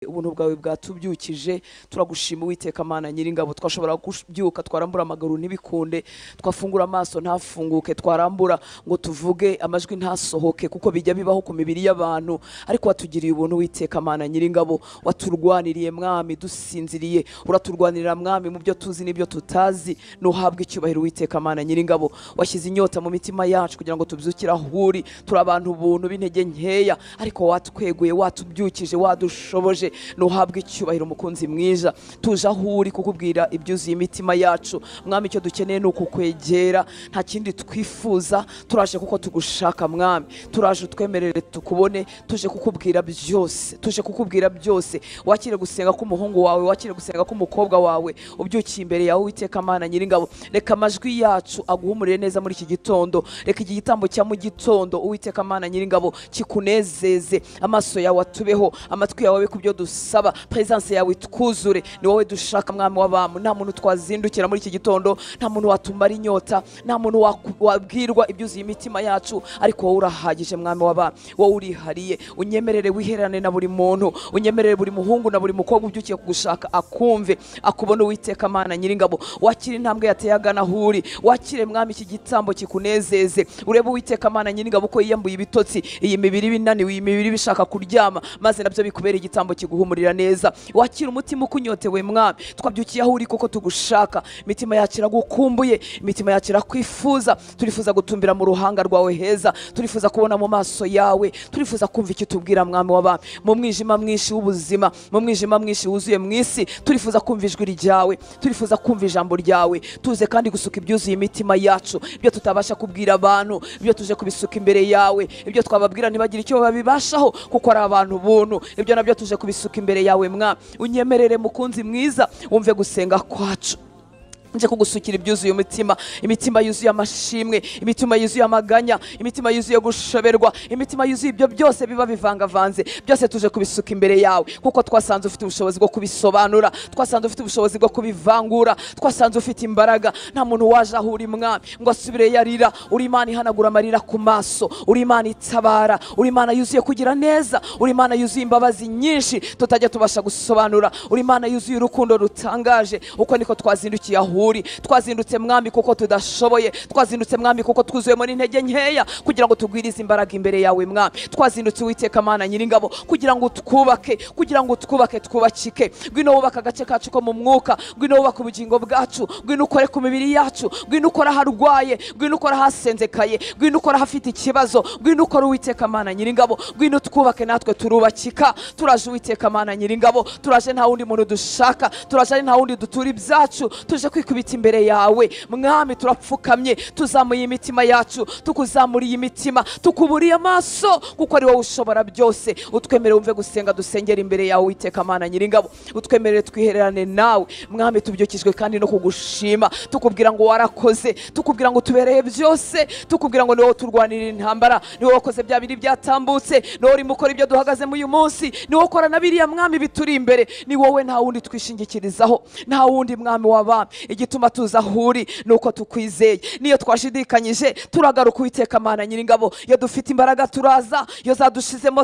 ubuntu bwawe bwatubyukije turagushima Uwiteka Mana Nyiringabo twashobora kubyuka twarambura amaguru ntibikunde twafungura amaso ntafunguke twarambura ngo tuvuge amajwi ntasohoke kuko bijya bibaho ku mibiri y'abantu ariko watugiriye ubuntu Uwiteka Mana Nyiringabo waturwaniriye mwami dusinziriye uraturwanirira mwami mu byo tuzi n'ibyo tutazi nuhabwa icyubahiro Uwiteka Mana Nyiringabo washyize inyota mu mitima yacu kugira ngo tubyukire ahuri turi abantu ubuntu b'intege nkeya ariko watweguye watubyukije wadushoboje nuhabwa icyubahiro mukunzi mwiza tuje ahuri kukubwira ibyuzuye imitima yacu mwami icyo dukeneye nuko kwegera nta kindi twifuza turaje kuko tugushaka mwami turaje utwemerere tukubone tuje kukubwira byose wakire gusenga k'umuhungu wawe wakire gusenga k'umukobwa wawe ubyukiye imbere yawe Uwiteka Mana Nyiringabo reka amajwi yacu aguhumurire neza muri iki gitondo reka iki gitambo cya mu gitondo Uwiteka Mana Nyiringabo kikunezeze amaso yawe atubeho amatwi yawe kubyo dusaba presence yawe twuzure ni wowe dushaka mwami w'abamu nta muntu twazindukira muri iki gitondo nta muntu watumara inyota nta muntu wabwirwa ibyuzuye imitima yacu ariko wowe urahagije mwami w'abamu wowe urihariye unyemerere wiherane na buri muntu unyemerere buri muhungu na buri mukobwa ubyukiye kugushaka akumve akubona Uwiteka Mana Nyiringabo wakire intambwe yateye agana huri wakire mwami iki gitambo kikunezeze urebe Uwiteka Mana Nyiringabo ko yiyambuye ibitotsi iyi mibiri binani iyi mibiri bishaka kuryama maze nabyo bikubera igitambo kiguhumurira neza wakira umutima ukunyotewe mwami twabyukiye aho uri kuko tugushaka imitima yacu iragukumbuye imitima yacu irakwifuza turifuza gutumbira mu ruhanga rwawe heza turifuza kubona mu maso yawe turifuza kumva icyo tubwira mwami w'abami mu mwijima mwinshi w'ubuzima mu mwijima mwinshi wuzuye mu isi turifuza kumva ijwi ryawe turifuza kumva ijambo ryawe tuze kandi gusuka ibyuzuye imitima yacu ibyo tutabasha kubwira abantu ibyo tuje kubisuka imbere yawe ibyo twababwira ntibagire icyo babibashaho kuko ari abantu buntu ibyo nabyo tuje kubisuka imbere yawe mwa unyemerere mukunzi mwiza wumve gusenga kwacu nje kugusukira ibyuzuye imitima yuzuye amashimwe imitima yuzuye amaganya imitima yuzuye gushoberwa imitima yuzuye ibyo byose biba bivangavanze byose tuje kubisuka imbere yawe kuko twasanze ufite ubushobozi bwo kubisobanura twasanze ufite ubushobozi bwo kubivangura twasanze ufite imbaraga nta muntu waje ahuri mwami ngo asubire yarira uri Imana ihanagura amarira ku maso uri Imana itabara uri Imana yuzuye kugira neza uri Imana yuzuye imbabazi nyinshi tutajya tubasha gusobanura uri Imana yuzuye urukundo rutangaje uko niko twazindukiye aho twazindutse mwami kuko tudashoboye twazindutse mwami kuko twuzuye muri intege nkeya kugira ngo tugwirize imbaraga imbere yawe mwami twazindutse Uwiteka Mana Nyiringabo kugira ngo twubake twubakike ngwino wubaka agace kacu ko mu mwuka ngwino wubaka ubugingo bwacu ngwino ukore ku mibiri yacu ngwino ukora harwaye ngwino ukora hasenzekaye ngwino ukora hafite ikibazo ngwino ukora Uwiteka Mana Nyiringabo ngwino twubake natwe turubakika turaje Uwiteka Mana Nyiringabo turaje nta wundi muntu dushaka turaje nta wundi dutura ibyacu tuje kwikubita imbere yawe mwami turapfukamye tuzamuye imitima yacu tukuzamuriye imitima tukuburiye amaso kuko ari wowe ushobora byose utwemerere umve gusenga dusengera imbere yawe Uwiteka Mana Nyiringabo utwemerere twihererane nawe mwami tubyukijwe kandi no kugushima tukubwira ngo warakoze tukubwira ngo tubereye byose tukubwira ngo niwo turwanirira intambara niwo wakoze bya biri byatambutse niwo uri mukora ibyo duhagaze mu uyu munsi niwo ukora na biriya mwami bituri imbere ni wowe nta wundi twishingikirizaho nta wundi mwami w'abami igituma tuza ahuri nuko tukwizeye niyo twashidikanyije turagaruka Uwiteka Mana Nyiringabo iyo dufite imbaraga turaza iyo zadushizemo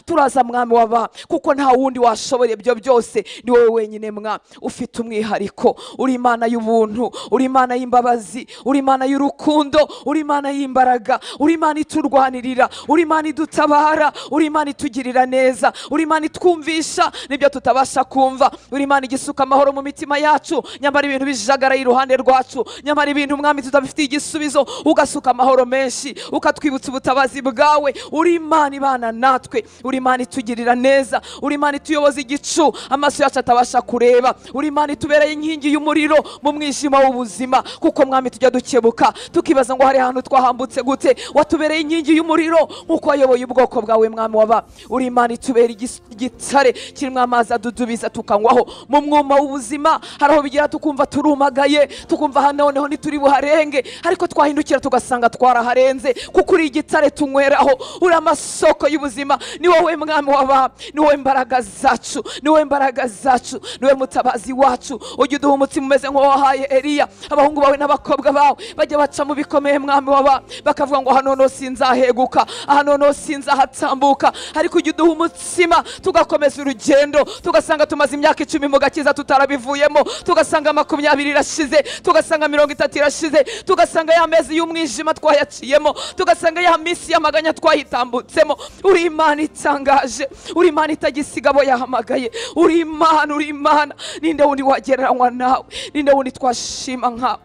turaza mwami w'abami kuko nta wundi washoboye ibyo byose ni wowe wenyine mwami ufite umwihariko uri Imana y'ubuntu uri Imana y'imbabazi uri Imana y'urukundo uri Imana y'imbaraga uri Imana iturwanirira uri Imana idutabara uri Imana itugirira neza uri Imana itwumvisha nibyo tutabasha kumva uri Imana igisuka amahoro mu mitima yacu nyamara ibintu bijagaraye iruhande rwacu nyamara ibintu mwami tutabifitiye igisubizo ugasuka amahoro menshi ukatwibutsa ubutabazi bwawe uri Imana ibana natwe uri Imana itugirira neza uri Imana ituyoboza igicu amaso yacu atabasha kureba uri Imana itubereye inkingi y'umuriro mu mwijima w'ubuzima kuko mwami tujya dukebuka tukibaza ngo hari ahantu twahambutse gute watubereye inkingi y'umuriro nkuko wayoboye ubwoko bwawe mwami waba uri Imana itubera igitare kirimo amazi adudubiza tukanywaho mu mwuma w'ubuzima haraho bigira tukumva turumagaye tukumva hano noneho ntituri buharenge, ariko twahindukira tugasanga twaraharenze, kuko uri igitare tunyweraho, uri amasoko y'ubuzima. Ni wowe mwami w'abami, ni wowe mbaraga zacu, ni wowe mbaraga zacu, ni wowe mutabazi wacu. Ujya uduha umutima umeze nk'uwahaye Eliya. Abahungu bawe n'abakobwa bawe bajya baca mu bikomeye mwami w'abami, bakavuga ngo hano no sinzaheguka, hano no sinzahatambuka, ariko ujya uduha umutima tugakomeza urugendo, tugasanga tumaze imyaka 10 mu gakiza tutarabivuyemo, tugasanga 20 irashize, tugasanga 30 irashize, tugasanga ya mezi y'umwijima twayaciyemo, tugasanga ya misi y'amaganya twayitambutsemo. Uri Imana itangaje, uri Imana itagisiga abo yahamagaye, uri Imana, uri Imana. Ninde wundi wagereranywa nawe? Ninde wundi twashima nkawe?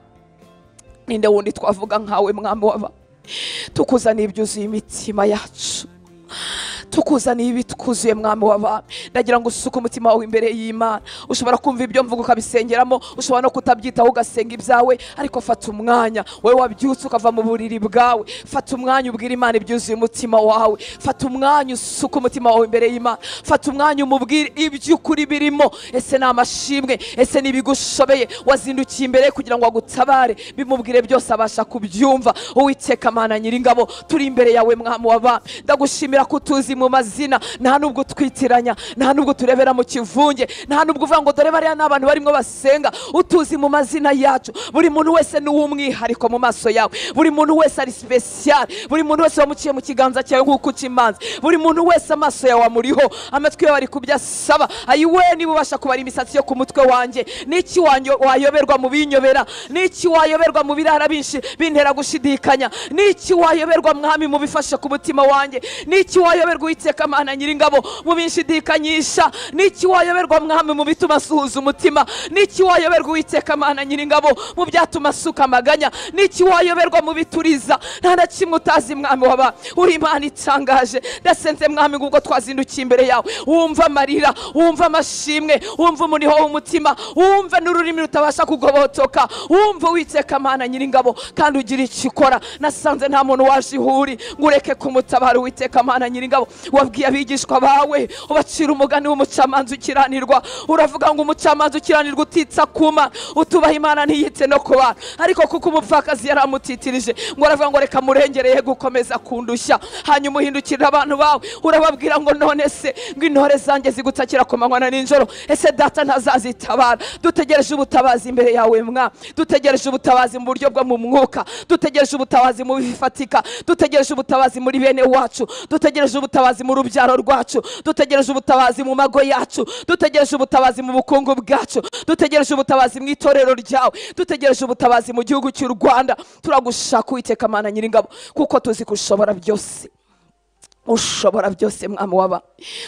Ninde wundi twavuga nkawe mwami w'abami? Tukuzaniye ibyuzuye imitima yacu, tukuzaniye ibitukuzuye mwami w'abami. Ndagira ngo usuke umutima wawe imbere y'Imana. Ushobora kumva ibyo mvuga ukabisengeramo, ushobora no kutabyitaho ugasenga ibyawe, ariko fata umwanya. Wowe wabyutse ukava mu buriri bwawe, fata umwanya ubwira Imana ibyuzuye umutima wawe. Fata umwanya usuke umutima wawe imbere y'Imana, fata umwanya umubwire iby'ukuri birimo. Ese ni amashimwe, ese ni ibigushobeye wazindukiye imbere kugira ngo agutabare, bimubwire byose abasha kubyumva. Uwiteka Mana Nyiringabo, turi imbere yawe mwami w'abami. Ndagushimira ko tuzi mu mazina, nta nubwo twitiranya, nta nubwo turebera mu kivunge, nta nubwo uvuga ngo dore bariya n'abantu barimo basenga. Utuzi mu mazina yacu, buri muntu wese ni uw'umwihariko mu maso yawe, buri muntu wese ari special, buri muntu wese wamuciye mu kiganza cyawe nk'uko ukimanza, buri muntu wese amaso yawe amuriho, amatwi yawe ari kubyasaba. Ayiwe, niba ubasha kubara imisatsi yo ku mutwe wanjye, niki wayoberwa mu binyobera, niki wayoberwa mu birara binshi bintera gushidikanya, niki wayoberwa mwami mu bifasha ku mutima wanjye, niki wayoberwa Uwiteka Mana Nyiringabo mu binshidikanyisha, niki wayoberwa mwami mu bituma suhuza umutima, niki wayoberwa Uwiteka Mana Nyiringabo mu byatuma suka amaganya, niki wayoberwa mu bituriza. Nta na kimwe utazi mwami w'abami, uri Imana itangaje. Ndasenze mwami ngo ubwo twazindukiye imbere yawe, wumva amarira, wumva amashimwe, wumva umuniho w'umutima, wumva n'ururimi rutabasha kugobotoka, wumva Uwiteka Mana Nyiringabo, kandi ugira icyo ukora. Nasanze nta muntu waje ihuri ngo ureke kumutabara Uwiteka Mana Nyiringabo. Wabwiye abigishwa bawe ubacira umugani w'umucamanza ukiranirwa, uravuga ngo umucamanza ukiranirwa utitsa kuma, utubaha Imana ntiyitse no kuba, ariko kuko umupfakazi yaramutitirije ngo aravuga ngo reka murengereye gukomeza kundushya. Hanyuma uhindukirira abantu bawe urababwira ngo none se ngo intore zanjye zigutakira ku manywa na nijoro, ese data ntazazitabara? Dutegereje ubutabazi imbere yawe mwa, dutegereje ubutabazi mu buryo bwo mu mwuka, dutegereje ubutabazi mu bifatika, dutegereje ubutabazi muri bene wacu, dutegereje ubutabazi mu rubyaro rwacu, dutegereje ubutabazi mu mago yacu, dutegereje ubutabazi mu bukungu bwacu, dutegereje ubutabazi mu itorero ryawe, dutegereje ubutabazi mu gihugu cy'u Rwanda. Turagushaka Uwiteka Mana Nyiringabo, kuko tuzi ko ushobora byose. Ushobora byose mwami w'abami,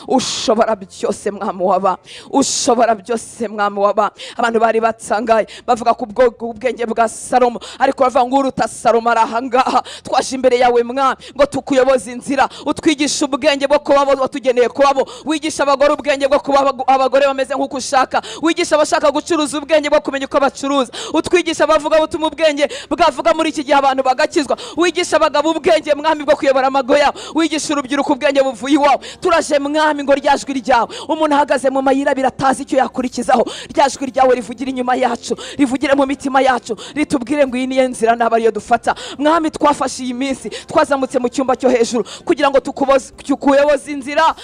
ushobora byose mwami w'abami, ushobora byose mwami w'abami. Abantu bari batsangaye bavuga ku ubwenge bwa Salomo, ariko bavuga ngo uruta Salomo arahangaha. Twaje imbere yawe mwami ngo tukuyoboze inzira, utwigisha ubwenge bwo kuba watugeneye kubabo, wigisha abagore ubwenge bwo kuba abagore bameze nk'uko ushaka, wigisha abashaka gucuruza ubwenge bwo kumenya uko bacuruza, utwigisha abavuga butuma ubwenge bwavuga muri iki gihe abantu bagakizwa, wigisha abagabo ubwenge mwami bwo kuyobora amago yabo, wigisha urubyiruko ubwenge buvuye iwawe. Turaje mwami ngo ryajwi ryawe, umuntu ahagaze mu mayira biratazi icyo yakurikizaho, ryajwi ryawe rivugira inyuma yacu, rivugire mu mitima yacu, ritubwire ngo iyi niyo nzira naba ariyo dufata. Mwami, twafashe iyi minsi twazamutse mu cyumba cyo hejuru kugira ngo tukuyoboze inzira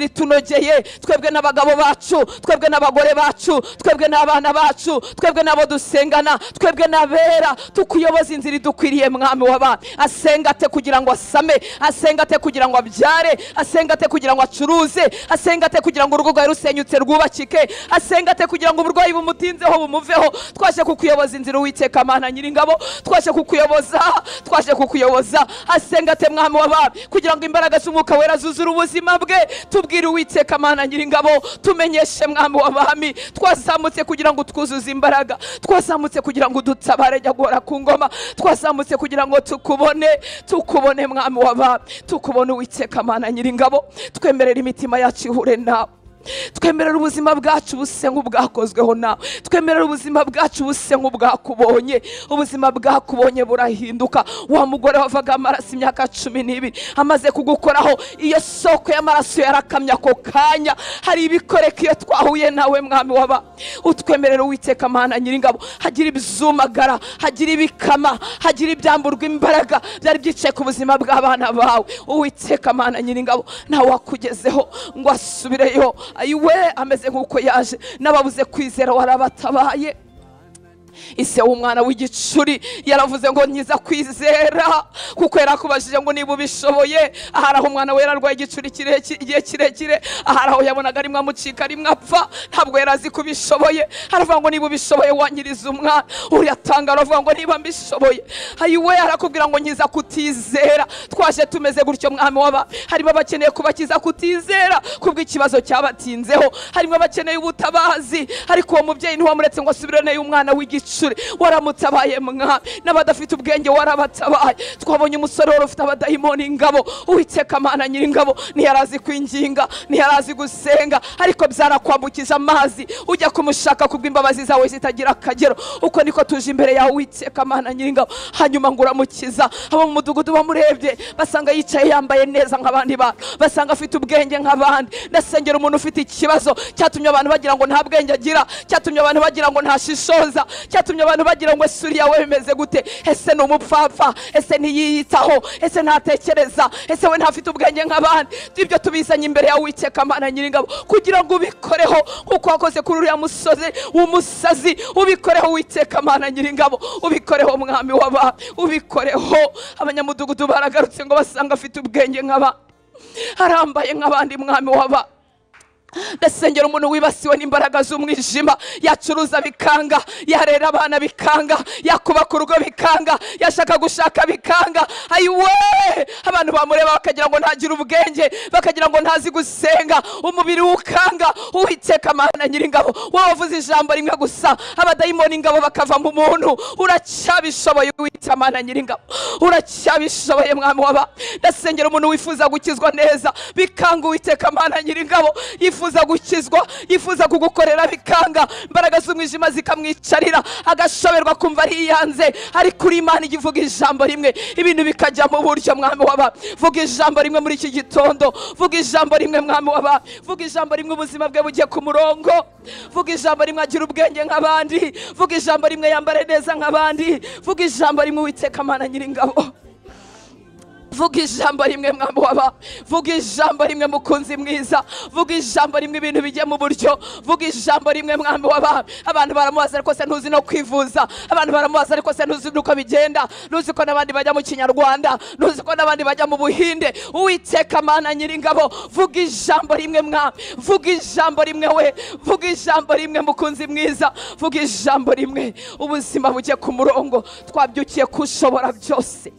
itunogeye, twebwe n'abagabo bacu, twebwe n'abagore bacu, twebwe n'abana bacu, twebwe n'abo dusengana, twebwe n'abera, tukuyoboze inzira idukwiriye mwami w'abami. Asenga ate kugira ngo asame, asenga ate kugira ngo abyare, asenga ate kugira ngo acuruze, asenga ate kugira ngo urugo rwawe rusenyutse rwubakike, asenga ate kugira ngo uburwayi bumutinzeho bumuveho. Twaje kukuyoboza inzira Uwiteka Mana Nyiringabo, twaje kukuyoboza, twaje kukuyoboza. Asenga ate mwami w'abami kugira ngo imbaraga z'Umwuka Wera zuzure ubuzima bwe. Tubwire Uwiteka Mana Nyiringabo, tumenyeshe mwami w'abami. Twazamutse kugira ngo twuzuze imbaraga, twazamutse kugira ngo dutabare jya guhora ku ngoma, twazamutse kugira ngo tukubone mwami w'abami, tukubone Uwiteka Mana Nyiringabo. Twemerera imitima yacu ihure nawe, twemerera ubuzima bwacu buse nk'ubwakozweho nawe, twemerera ubuzima bwacu buse nk'ubwakubonye. Ubuzima bwakubonye burahinduka. Wa mugore wavaga amaraso imyaka 12 amaze kugukoraho, iyo soko y'amaraso yarakamya ako kanya. Hari ibikoreka iyo twahuye nawe mwami waba. Utwemerera Uwiteka Mana Nyiringabo, hagira ibyumagara, hagira ibikama, hagira ibyamburwa imbaraga byari byicaye ku buzima bw'abana bawe. Uwiteka Mana Nyiringabo, nawe wakugezeho ngo asubireyo ayiwe ameze nk'uko yaje. N'ababuze kwizera warabatabaye. Ise w'umwana w'igicuri yaravuze ngo nyiza kwizera, kuko yarakubajije ngo niba ubishoboye. Aharaho umwana we yararwaye igicuri igihe kirekire, aharaho yabonaga rimwe amucika rimwe apfa, ntabwo yarazi kubishoboye. Aravuga ngo niba ubishoboye wanyiriza umwana. Uryatanga aravuga ngo niba mbishoboye. Ayiwe arakubwira ngo nyiza kutizera. Twaje tumeze gutyo mwami waba. Harimo abakeneye kubakiza kutizera kubw'ikibazo cyabatinzeho, harimo abakeneye ubutabazi, ariko uwo mubyeyi ntiwamuretse ngo asubirane y'umwana w'igicuri. Waramutabaye mwami, n'abadafite ubwenge warabatabaye. Twabonye umusore wari ufite abadayimoni ingabo. Uwiteka Mana Nyiringabo, ntiyarazi kwinginga, ntiyarazi gusenga, ariko byarakwambukije amazi ujya kumushaka kubw'imbabazi zawe zitagira akagero. Uko niko tuje imbere yawe Uwiteka Mana Nyiringabo, hanyuma ngo uramukiza. Abo mu mudugudu bamurebye basanga yicaye yambaye neza nk'abandi bantu, basanga afite ubwenge nk'abandi. Ndasengera umuntu ufite ikibazo cyatumye abantu bagira ngo nta bwenge agira, cyatumye abantu bagira ngo nta shishoza, cyatumye abantu bagira ngo Suriya we bimeze gute, ese ni umupfapfa, ese ntiyiyitaho, ese ntatekereza, ese we ntafite ubwenge nk'abandi. Ibyo tubizanye imbere ya Uwiteka Mana Nyiringabo kugira ngo ubikoreho kuko wakoze kuri uriya musozi w'umusazi. Ubikoreho Uwiteka Mana Nyiringabo, ubikoreho mwami waba, ubikoreho. Abanyamudugudu baragarutse ngo basanga afite ubwenge nk'aba, arambaye nk'abandi mwami waba. Ndasengera umuntu wibasiwe n'imbaraga z'umwijima, yacuruza bikanga, yarera abana bikanga, yakubaka urugo bikanga, yashaka gushaka bikanga. Ayiwe abantu bamureba bakagira ngo ntagira ubwenge, bakagira ngo ntazi gusenga, umubiri ukanga. Uwiteka Mana Nyiringabo, wavuze ijambo rimwe gusa abadayimoni ingabo bakava mu muntu. Uracyabishoboye Uwiteka Mana Nyiringabo, uracyabishoboye mwami waba. Ndasengera umuntu wifuza gukizwa neza bikanga Uwiteka Mana Nyiringabo, yifuza gukizwa, yifuza kugukorera bikanga, imbaraga z'umwijima zikamwicarira agashoberwa kumva ari yanze. Ariko uri Imana igivuga ijambo rimwe ibintu bikajya mu buryo mwami waba. Vuga ijambo rimwe muri iki gitondo, vuga ijambo rimwe mwami waba, vuga ijambo rimwe ubuzima bwe bugiye ku murongo, vuga ijambo rimwe agira ubwenge nk'abandi, vuga ijambo rimwe yambare neza nk'abandi, vuga ijambo rimwe Uwiteka Mana Nyiringabo. Vuga ijambo rimwe mwami waba, vuga ijambo rimwe mukunzi mwiza, vuga ijambo rimwe ibintu bijye mu buryo, vuga ijambo rimwe mwami waba. Abantu baramubaza ariko se ntuzi no kwivuza, abantu baramubaza ariko se ntuzi nuko bigenda, ntuzi ko n'abandi bajya mu Kinyarwanda, ntuzi ko n'abandi bajya mu Buhinde. Uwiteka Mana Nyiringabo, vuga ijambo rimwe mwami, vuga ijambo rimwe we, vuga ijambo rimwe mukunzi mwiza, vuga ijambo rimwe ubuzima bujye ku murongo. Twabyukiye kushobora byose,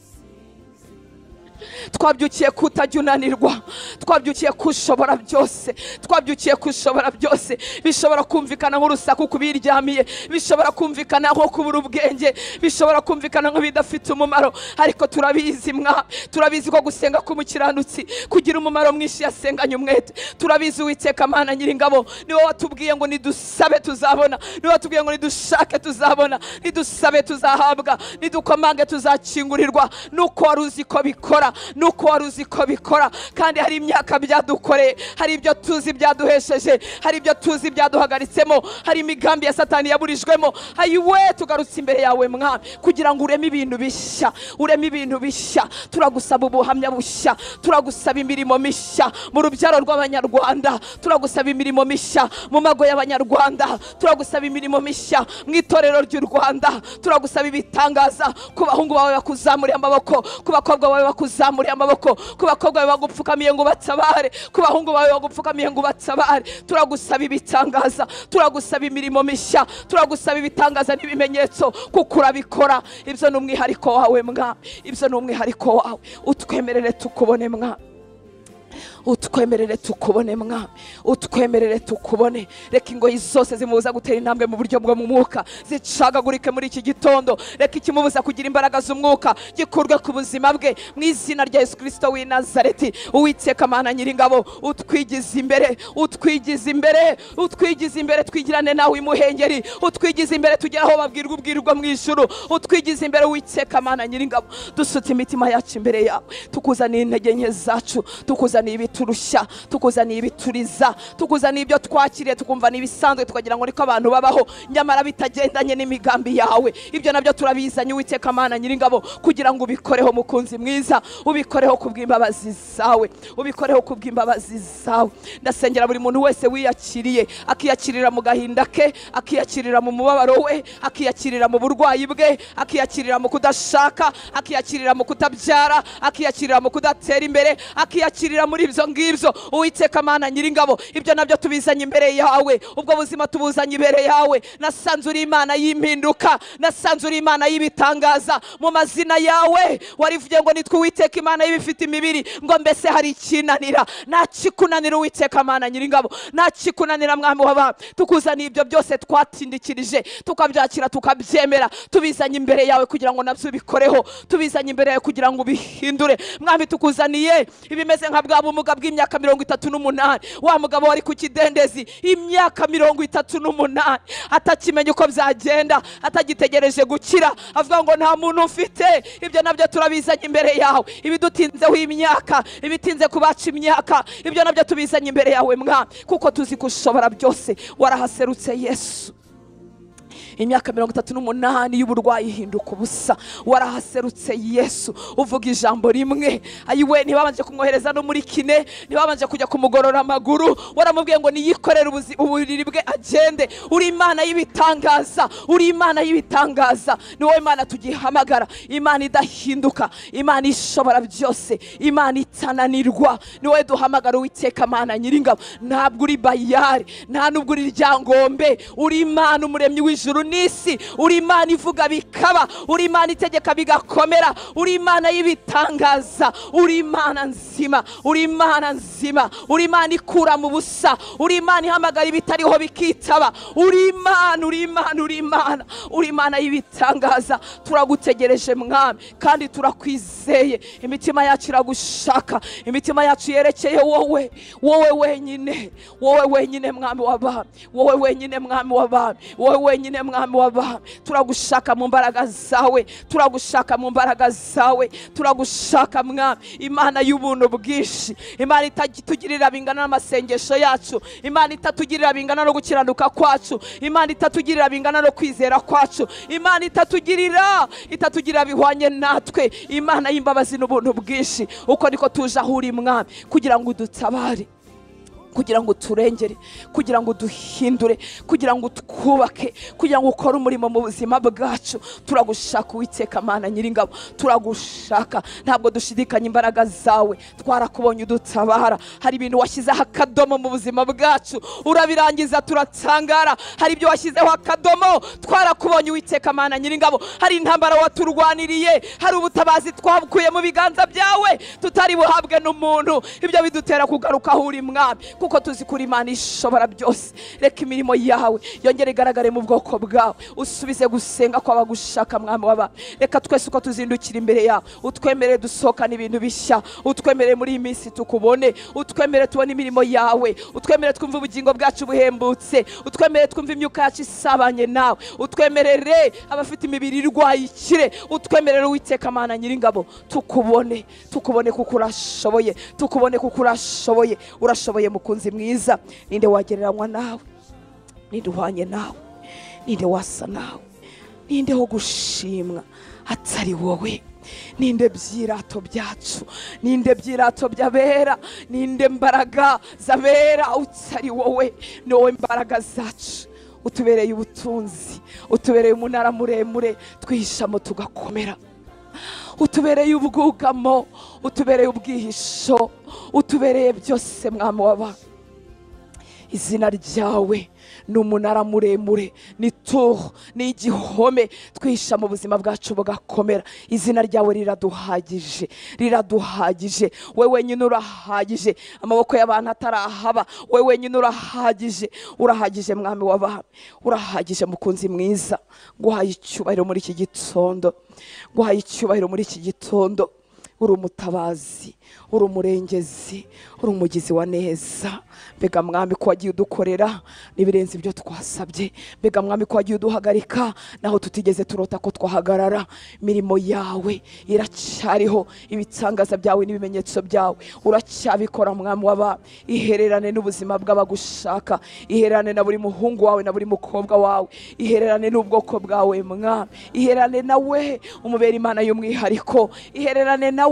twabyukiye kutajya unanirwa, twabyukiye kushobora byose, twabyukiye kushobora byose. Bishobora kumvikana nk'urusaku kubiryamiye, bishobora kumvikana nko kubura ubwenge, bishobora kumvikana nk'ibidafite umumaro, ariko turabizi mwa, turabizi ko gusenga k'umukiranutsi kugira umumaro mwinshi yasenganye umwete. Turabizi Uwiteka Mana Nyiringabo, niwe watubwiye ngo nidusabe tuzabona, niwe watubwiye ngo nidushake tuzabona, nidusabe tuzahabwa, nidukomange tuzakingurirwa. Nuko waruzi ko bikora, nuko waruzi ko bikora. Kandi hari imyaka byadukoreye, hari ibyo tuzi byaduhesheje, hari ibyo tuzi byaduhagaritsemo, hari imigambi ya Satani yaburijwemo. Ayiwe tugarutse imbere yawe mwami kugira ngo ureme ibintu bishya, ureme ibintu bishya. Turagusaba ubuhamya bushya, turagusaba imirimo mishya mu rubyaro rw'Abanyarwanda, turagusaba imirimo mishya mu mago y'Abanyarwanda, turagusaba imirimo mishya mu itorero ry'u Rwanda, turagusaba ibitangaza ku bahungu bawe bakuzamuriye amaboko, ku bakobwa bawe bakuzamuriye amaboko, ku bakobwa bawe bagupfukamiye ngo batabare, ku bahungu bawe bagupfukamiye ngo batabare. Turagusaba ibitangaza, turagusaba imirimo mishya, turagusaba ibitangaza n'ibimenyetso kuko urabikora. Ibyo ni umwihariko wawe mwami, ibyo ni umwihariko wawe. Utwemerere tukubone mwami, utwemerere tukubone mwami, utwemerere tukubone. Reka ingoyi zose zimubuza gutera intambwe mu buryo bwo mu mwuka zicagagurike muri iki gitondo. Reka ikimubuza kugira imbaraga z'umwuka gikurwe ku buzima bwe mu izina rya Yesu Kristo w'i Nazareti. Uwiteka Mana Nyiringabo, utwigize imbere, utwigize imbere, utwigize imbere, twigirane nawe imuhengeri, utwigize imbere tugera aho babwirwa ubwirwa mu ijuru, utwigize imbere Uwiteka Mana Nyiringabo. Dusutse imitima yacu imbere yawe, tukuzaniye intege nke zacu, tukuzaniye ibiturushya, tukuzaniye ibituriza, tukuzaniye ibyo twakiriye tukumva nibisanzwe tukagira ngo niko abantu babaho nyamara bitagendanye n'imigambi yawe. Ibyo nabyo turabizanye Uwiteka Mana Nyiringabo kugira ngo ubikoreho mukunzi mwiza, ubikoreho kubw'imbabazi zawe, ubikoreho kubw'imbabazi zawe. Ndasengera buri muntu wese wiyakiriye, akiyakirira mu gahinda ke, akiyakirira mu mubabaro we, akiyakirira mu burwayi bwe, akiyakirira mu kudashaka, akiyakirira mu kutabyara, akiyakirira mu kudatera imbere, akiyakirira muri ibyo ngibyo. Uwiteka Mana Nyiringabo, ibyo nabyo tubizanye imbere yawe, ubwo buzima tubuzanye imbere yawe. Nasanze uri Imana y'impinduka, nasanze uri Imana y'ibitangaza. Mu mazina yawe warivuye ngo nitwe Uwiteka Imana y'ibifite imibiri, ngo mbese hari ikinanira? Nta kikunanira Uwiteka Mana Nyiringabo, nta kikunanira mwami w'abami. Tukuzaniye ibyo byose twatindikirije, tukabyakira tukabyemera, tubizanye imbere yawe kugira ngo nabyo ubikoreho, tubizanye imbere yawe kugira ngo ubihindure mwami. Tukuzaniye ibimeze nka bwa bumuga bw'imyaka 38, wa mugabo wari ku kidendezi imyaka 38 atakimenya uko byagenda, atagitegereje gukira, avuga ngo nta muntu ufite. Ibyo nabyo turabizanye imbere yawe, ibidutinzeho imyaka, ibitinze kubaca imyaka, ibyo nabyo tubizanye imbere yawe mwami, kuko tuzi ko ushobora byose. Warahaserutse Yesu, imyaka 38 y'uburwayi ihinduka ubusa. Warahaserutse Yesu, uvuga ijambo rimwe, ayiwe ntibabanje kumwohereza no muri kine, ntibabanje kujya kumugorora amaguru, waramubwiye ngo niyikorere uburiri bwe agende. Uri Imana y'ibitangaza, uri Imana y'ibitangaza. Ni wowe Imana tugihamagara, Imana idahinduka, Imana ishobora byose, Imana itananirwa. Ni wowe duhamagara Uwiteka Mana Nyiringabo. Ntabwo uri Bayali, nta nubwo uri Ryangombe, uri Imana umuremyi w'ijuru n'isi, uri Imana ivuga bikaba, uri Imana itegeka bigakomera, uri Imana y'ibitangaza, uri Imana nzima, uri Imana nzima, uri Imana ikura mu busa, uri Imana ihamagara ibitariho bikitaba, uri Imana, uri Imana, uri Imana, uri Imana y'ibitangaza. Turagutegereje mwami kandi turakwizeye, imitima yacu iragushaka, imitima yacu yerekeye wowe, wowe wenyine, wowe wenyine mwami w'abami, wowe wenyine mwami w'abami, wowe wenyine mwami w'abami. Turagushaka mu mbaraga zawe, turagushaka mu mbaraga zawe, turagushaka mwami, Imana y'ubuntu bwinshi, Imana itatugirira bingana n'amasengesho yacu, Imana itatugirira bingana no gukiranuka kwacu, Imana itatugirira bingana no kwizera kwacu, Imana itatugirira bihwanye natwe, Imana y'imbabazi n'ubuntu bwinshi. Uko niko tuje aho uri mwami, kugira ngo udutabare, kugira ngo turengere, kugira ngo duhindure, kugira ngo twubake, kugira ngo ukore umurimo mu buzima bwacu. Turagushaka Uwiteka Mana Nyiringabo, turagushaka. Ntabwo dushidikanya imbaraga zawe, twarakubonye udutabara. Hari ibintu washyizeho akadomo mu buzima bwacu, urabirangiza turatangara. Hari ibyo washyizeho akadomo, twarakubonye Uwiteka Mana Nyiringabo. Hari intambara waturwaniriye, hari ubutabazi twabukuye mu biganza byawe tutari buhabwe n'umuntu. Ibyo bidutera kugaruka aho uri mwami, kuko tuzi kuri Imana ishobora byose. Reka imirimo yawe yongere igaragare mu bwoko bwawe, usubize gusenga kw'abagushaka mwami w'abami. Reka twese uko tuzindukira imbere yawe, utwemere dusohokana ibintu bishya, utwemere muri iyi minsi tukubone, utwemere tubone imirimo yawe, utwemere twumve ubugingo bwacu buhembutse, utwemere twumve imyuka yacu isabanye nawe, utwemerere abafite imibiri irwaye ikire, utwemerere Uwiteka Mana Nyiringabo tukubone, tukubone kuko urashoboye, tukubone kuko urashoboye. Urashoboye mukunzi mwiza, ninde wagereranywa nawe, ninde uhwanye nawe, ninde wasa nawe, ninde ho gushimwa atari wowe, ninde byirato byacu, ninde byirato byabera, ninde mbaraga zabera utari wowe. Ni wowe mbaraga zacu, utubereye ubutunzi, utubereye umunara muremure twihishamo tugakomera, utubereye ubwugamo, utubereye ubwihisho, utubereye byose mwami w'abami. izina ryawe ni umunara muremure, ni tour, ni igihome twisha mu buzima bwacu bugakomera. Izina ryawe riraduhagije, riraduhagije. Wewe wenyine urahagije, amaboko y'abantu atarahaba. Wewe wenyine urahagije, urahagije mwami w'abami, urahagije mukunzi mwiza. Guhaye icyubahiro muri iki gitondo, guhaye icyubahiro muri iki gitondo. Uri umutabazi, uri umurengezi, uri umugizi wa neza. Mbega mwami ko wagiye udukorera n'ibirenze ibyo twasabye. Mbega mwami ko wagiye uduhagarika naho tutigeze turota ko twahagarara. Imirimo yawe iracyariho, ibitangaza byawe n'ibimenyetso byawe uracyabikora mwami w'abami. Ihererane n'ubuzima bw'abagushaka, ihererane na buri muhungu wawe na buri mukobwa wawe, ihererane n'ubwoko bwawe mwami. Ihererane nawe umubera Imana y'umwihariko, ihererane nawe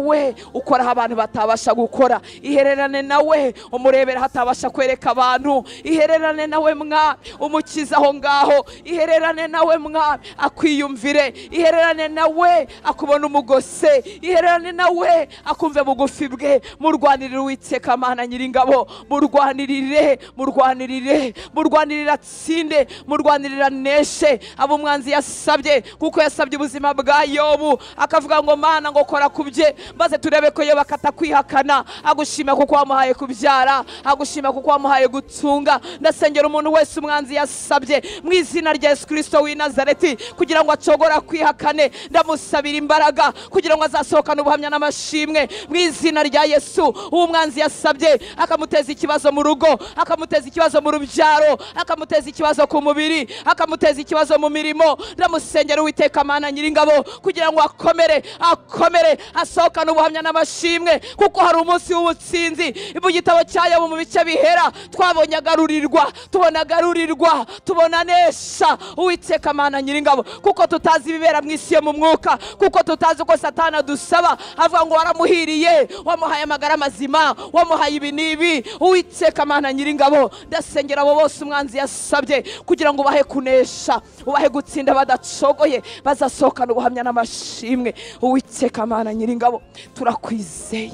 ukoraho abantu batabasha gukora, ihererane nawe umurebera hatabasha kwereka abantu, ihererane nawe mwami umukiza aho ngaho, ihererane nawe mwami akwiyumvire, ihererane nawe akubona umugose, ihererane nawe akumve bugufi bwe. Murwanirire Uwiteka Mana Nyiringabo, murwanirire, murwanirire, murwanirire atsinde, murwanirire aneshe abo umwanzi yasabye, kuko yasabye ubuzima bwa Yobu akavuga ngo Mana ngo kora kubye, maze turebe ko Yobu akatakwihakana. Agushima kuko wamuhaye kubyara, agushima kuko wamuhaye gutunga. Ndasengera umuntu wese umwanzi yasabye mu izina rya Yesu Kristo w'i Nazareti kugira ngo acogora kwihakane, ndamusabira imbaraga kugira ngo azasohokane ubuhamya n'amashimwe mu izina rya Yesu. Uwo umwanzi yasabye akamuteza ikibazo mu rugo, akamuteza ikibazo mu rubyaro, akamuteza ikibazo ku mubiri, akamuteza ikibazo mu mirimo, ndamusengera Uwiteka Mana Nyiringabo kugira ngo akomere, akomere, asohokane ubuhamya n'amashimwe, kuko hari umunsi w'ubutsinzi. Mu gitabo cya Yobu mu bice bihera twabonye agarurirwa, tubona agarurirwa, tubona nesha Uwiteka Mana Nyiringabo, kuko tutazi ibibera mu isi yo mu mwuka, kuko tutazi ko Satani adusaba avuga ngo waramuhiriye, wamuhaye amagara mazima, wamuhaye ibi n'ibi. Uwiteka Mana Nyiringabo, ndasengera abo bose umwanzi yasabye kugira ngo ubahe kunesha, ubahe gutsinda badacogoye, bazasohokana ubuhamya n'amashimwe. Uwiteka Mana Nyiringabo, turakwizeye.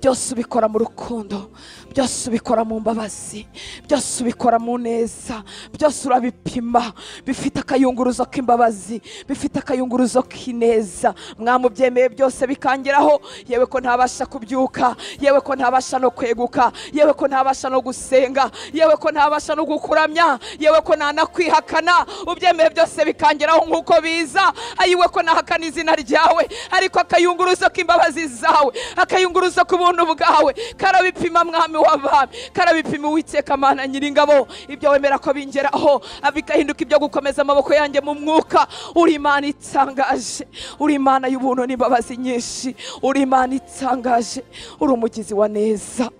Byose ubikora mu rukundo, byose ubikora mu mbabazi, byose ubikora mu neza, byose urabipima, bifite akayunguruzo k'imbabazi, bifite akayunguruzo k'ineza. Mwami ubyemeye byose bikangeraho, yewe ko ntabasha kubyuka, yewe ko ntabasha no kweguka, yewe ko ntabasha no gusenga, yewe ko ntabasha no gukuramya, yewe ko nanakwihakana. Ubyemeye byose bikangeraho nk'uko biza, ayiwe ko nahakana izina ryawe, ariko akayunguruzo k'imbabazi zawe, akayunguruzo k'ubuntu bwawe karabipima mwami w'abami, karabipima Uwiteka Mana Nyiringabo. Ibyo wemera ko bingeraho bikahinduka ibyo gukomeza amaboko yanjye mu mwuka. Uri Imana itangaje, uri Imana y'ubuntu n'imbabazi nyinshi, uri Imana itangaje, uri umugizi wa neza,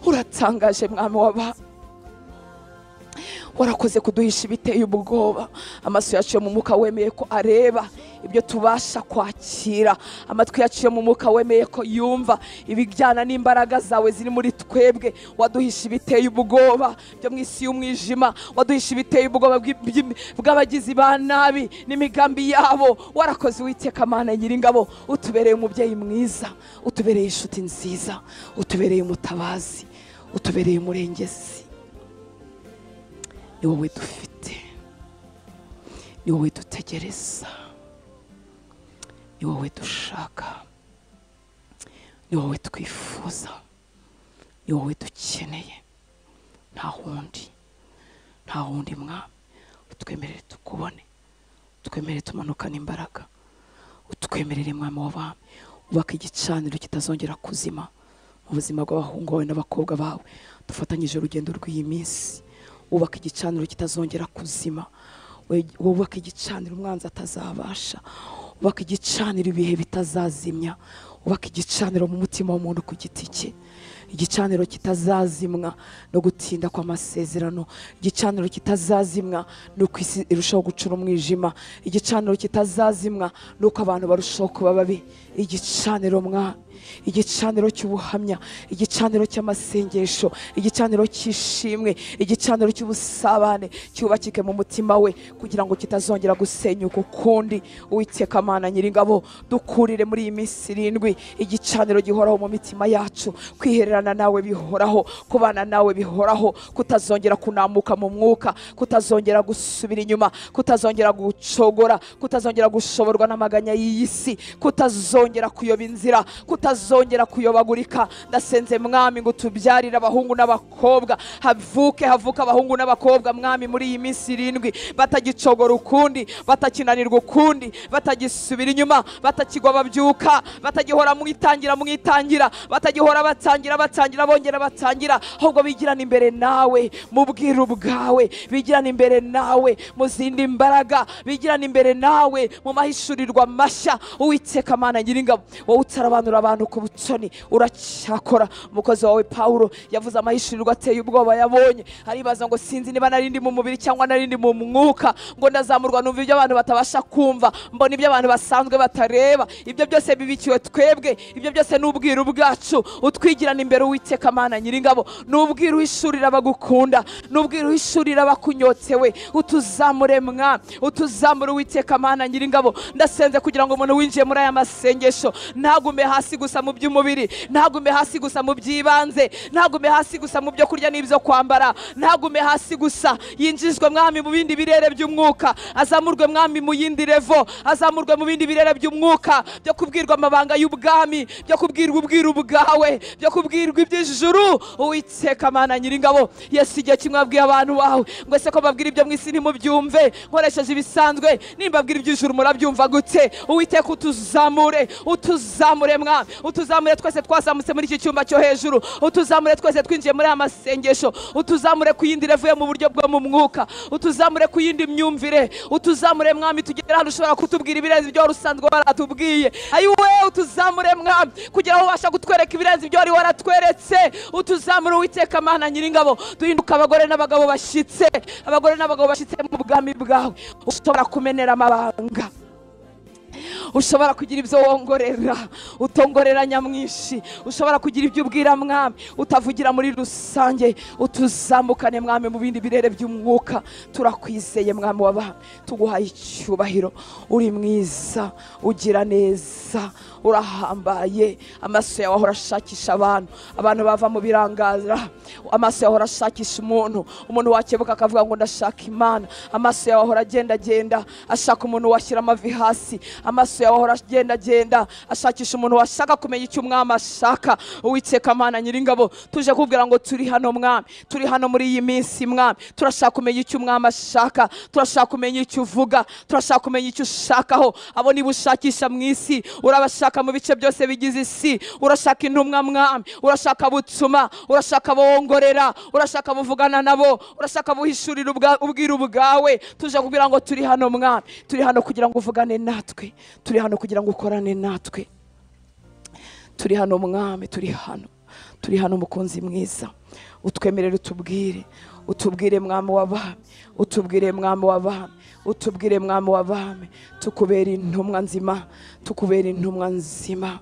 uratangaje mwami w'abami. Warakoze kuduhisha ibiteye ubwoba, amaso yacu yo mu mwuka wemeye ko areba ibyo tubasha kwakira, amatwi yacu yo mu mwuka wemeye ko yumva ibijyana n'imbaraga zawe ziri muri twebwe. Waduhisha ibiteye ubwoba byo mu isi y'umwijima, waduhisha ibiteye ubwoba bw'abagizi ba nabi n'imigambi yabo. Warakoze Uwiteka Mana Nyiringabo, utubereye umubyeyi mwiza, utubereye inshuti nziza, utubereye umutabazi, utubereye umurengezi. Ni wowe dufite, ni wowe dutegereza, ni wowe dushaka, ni wowe twifuza, ni wowe dukeneye. Nta wundi mwami. Utwemerere tukubone, utwemerere tumanukane imbaraga, utwemerere mwami w'abami. Ubaka igicaniro kitazongera kuzima mu buzima bw'abahungu bawe n'abakobwa bawe dufatanyije urugendo rw'iyi minsi. Ubaka igicaniro kitazongera kuzima, wubaka igicaniro umwanzi atazabasha, ubaka igicaniro ibihe bitazazimya, ubaka igicaniro mu mutima w'umuntu ku giti cye, igicaniro kitazazimwa no gutinda kw'amasezerano, igicaniro kitazazimwa nuko isi irushaho gucura umwijima, igicaniro kitazazimwa nuko abantu barushaho kuba babi, igicaniro mwami, igicaniro cy'ubuhamya, igicaniro cy'amasengesho, igicaniro cy'ishimwe, igicaniro cy'ubusabane cyubakike mu mutima we kugira ngo kitazongera gusenyuka ukundi. Uwiteka Mana Nyiringabo, dukurire muri iyi minsi 7 igicaniro gihoraho mu mitima yacu, kwiherera kugendana nawe bihoraho, kubana nawe bihoraho, kutazongera kunamuka mu mwuka, kutazongera gusubira inyuma, kutazongera gucogora, kutazongera gushoborwa n'amaganya y'iyi si, kutazongera kuyoba inzira, kutazongera kuyobagurika. Ndasenze mwami ngo tubyarire abahungu n'abakobwa, havuka abahungu n'abakobwa mwami muri iyi minsi 7 batagicogora ukundi, batakinanirwa ukundi, batagisubira inyuma, batakigwa babyuka, batagihora mu itangira, batagihora batangira bongera batangira, ahubwo bigirana imbere nawe mu bwiru bwawe, bigirana imbere nawe mu zindi mbaraga, bigirana imbere nawe mu mahishurirwa mashya. Uwiteka Mana Nyiringabo, wowe utarabanura abantu ku butoni uracyakora. Umukozi wawe Paulo yavuze amahishurirwa ateye ubwoba yabonye, aribaza ngo sinzi niba narindi mu mubiri cyangwa narindi mu mwuka, ngo ndazamurwa numva ibyo abantu batabasha kumva, mbona ibyo abantu basanzwe batareba. Ibyo byose bibikiwe twebwe, ibyo byose n'ubwiru bwacu. Utwigirana imbere Uwiteka Mana Nyiringabo, n'ubwiru uhishurira abagukunda, n'ubwiru uhishurira abakunyotsewe. Utuzamure mwami, utuzamure Uwiteka Mana Nyiringabo. Ndasenze kugira ngo umuntu winjiye muri aya masengesho ntagume hasi gusa mu by'umubiri, ntagume hasi gusa mu by'ibanze, ntagume hasi gusa mu byo kurya n'ibyo kwambara, ntagume hasi gusa, yinjizwe mwami mu bindi birere by'umwuka, azamurwe mwami mu yindi revo, azamurwe mu bindi birere by'umwuka, byo kubwirwa amabanga y'ubwami, byo kubwirwa ubwiru bwawe, byo kubwirwa iby'ijuru. Uwiteka Mana Nyiringabo, Yesu igihe kimwe abwiye abantu bawe ngo ese ko babwira ibyo mu isi ntimubyumve, nkoresheje ibisanzwe, nimbabwira iby'ijuru murabyumva gute? Uwiteka utuzamure mwami, utuzamure twese twazamutse muri iki cyumba cyo hejuru, utuzamure twese twinjiye muri aya masengesho, utuzamure ku yindi revuye mu buryo bwo mu mwuka, utuzamure ku yindi myumvire, utuzamure mwami tugera hano ushobora kutubwira ibirenze ibyo wari usanzwe waratubwiye. Ayiwe utuzamure mwami kugira ngo ubasha kutwereka ibirenze ibyo wari waratweretse. Utuzamure Uwiteka Mana Nyiringabo, duhinduka abagore n'abagabo bashyitse, abagore n'abagabo bashyitse mu bwami bwawe. Ushobora kumenera amabanga, ushobora kugira ibyo wongorera utongorera nyamwinshi, ushobora kugira ibyo ubwira mwami utavugira muri rusange. Utuzamukane mwami mu bindi birere by'umwuka. Turakwizeye mwami w'abami, tuguhaye icyubahiro. Uri mwiza, ugira neza, urahambaye. Amaso yawe ahora ashakisha abantu bava mu birangaza. Amaso yawe ahora ashakisha umuntu wakebuka akavuga ngo ndashaka Imana. Amaso yawe ahora agenda ashaka umuntu washyira amavi hasi. Amaso yawe ahora agenda ashakisha umuntu washaka kumenya icyo umwami ashaka. Uwiteka Mana Nyiringabo, tuje kubwira ngo turi hano mwami, turi hano muri iyi minsi mwami, turashaka kumenya icyo umwami ashaka, turashaka kumenya icyo uvuga, turashaka kumenya icyo ushakaho. Abo niba ushakisha mu isi, urabashaka mu bice byose bigize isi. Urashaka intumwa mwami, urashaka butuma, urashaka bongorera, urashaka buvugana nabo, urashaka buhishurira ubwiru bwawe. Tuje kubwira ngo turi hano mwami, turi hano kugira ngo uvugane natwe, turi hano kugira ngo ukorane natwe. Turi hano mwami, turi hano mukunzi mwiza. Utwemerere utubwire mwami w'abami, utubwire mwami w'abami, utubwire mwami w'abami. Tukubera intumwa nzima, tukubera intumwa nzima,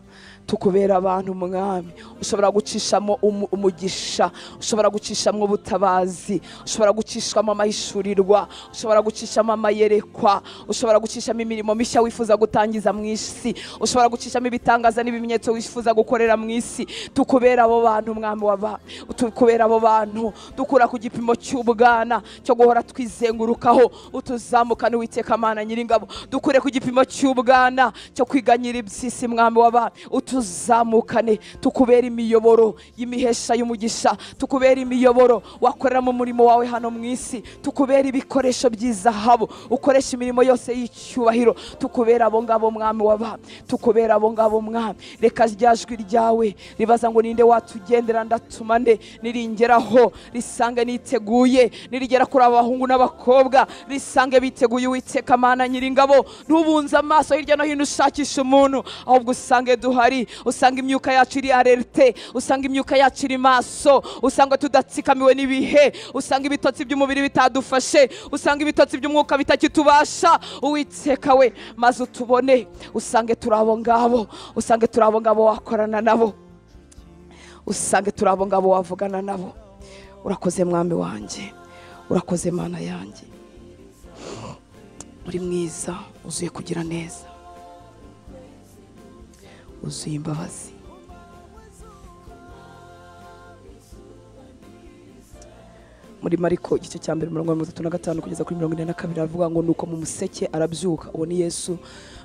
tukubera abantu mwami ushobora gucishamo umugisha, ushobora gucishamo ubutabazi, ushobora gucishamo amahishurirwa, ushobora gucishamo amayerekwa, ushobora gucishamo imirimo mishya wifuza gutangiza mu isi, ushobora gucishamo ibitangaza n'ibimenyetso wifuza gukorera mu isi. Tukubera abo bantu mwami w'abami, tukubera abo bantu. Dukura ku gipimo cy'ubwana cyo guhora twizengurukaho, utuzamukane Uwiteka Mana Nyiringabo. Dukure ku gipimo cy'ubwana cyo kwiganyira iby'isi mwami w'abami, utuzamukane. Tukubera imiyoboro y'imihesha y'umugisha, tukubera imiyoboro wakorera mu murimo wawe hano mu isi, tukubera ibikoresho by'izahabu ukoresha imirimo yose y'icyubahiro. Tukubera abo ngabo mwami w'abami, tukubera abo ngabo mwami. Reka rya jwi ryawe ribaza ngo ninde watugendera, ndatuma nde, niringeraho risange niteguye, nirigera kuri abahungu n'abakobwa risange biteguye. Uwiteka Mana Nyiringabo, ntubunze amaso hirya no hino ushakisha umuntu, ahubwo usange duhari. Usanga imyuka yacu iri alerte, usanga imyuka yacu iri maso, usanga tudatsikamiwe n'ibihe, usanga ibitotsi by'umubiri bitadufashe, usanga ibitotsi by'umwuka bitakitubasha. Uwiteka we, maze utubone, usange turabo ngabo, usange turabo ngabo wakorana nabo, usange turabo ngabo wavugana nabo. Urakoze mwami wanjye, urakoze Mana yanjye. Uri mwiza, uzuye kugira neza, uzuye imbabazi. muri Mariko igice cya 1:35 kugeza kuri 42 avuga ngo nuko mu museke arabyuka. Uwo ni Yesu.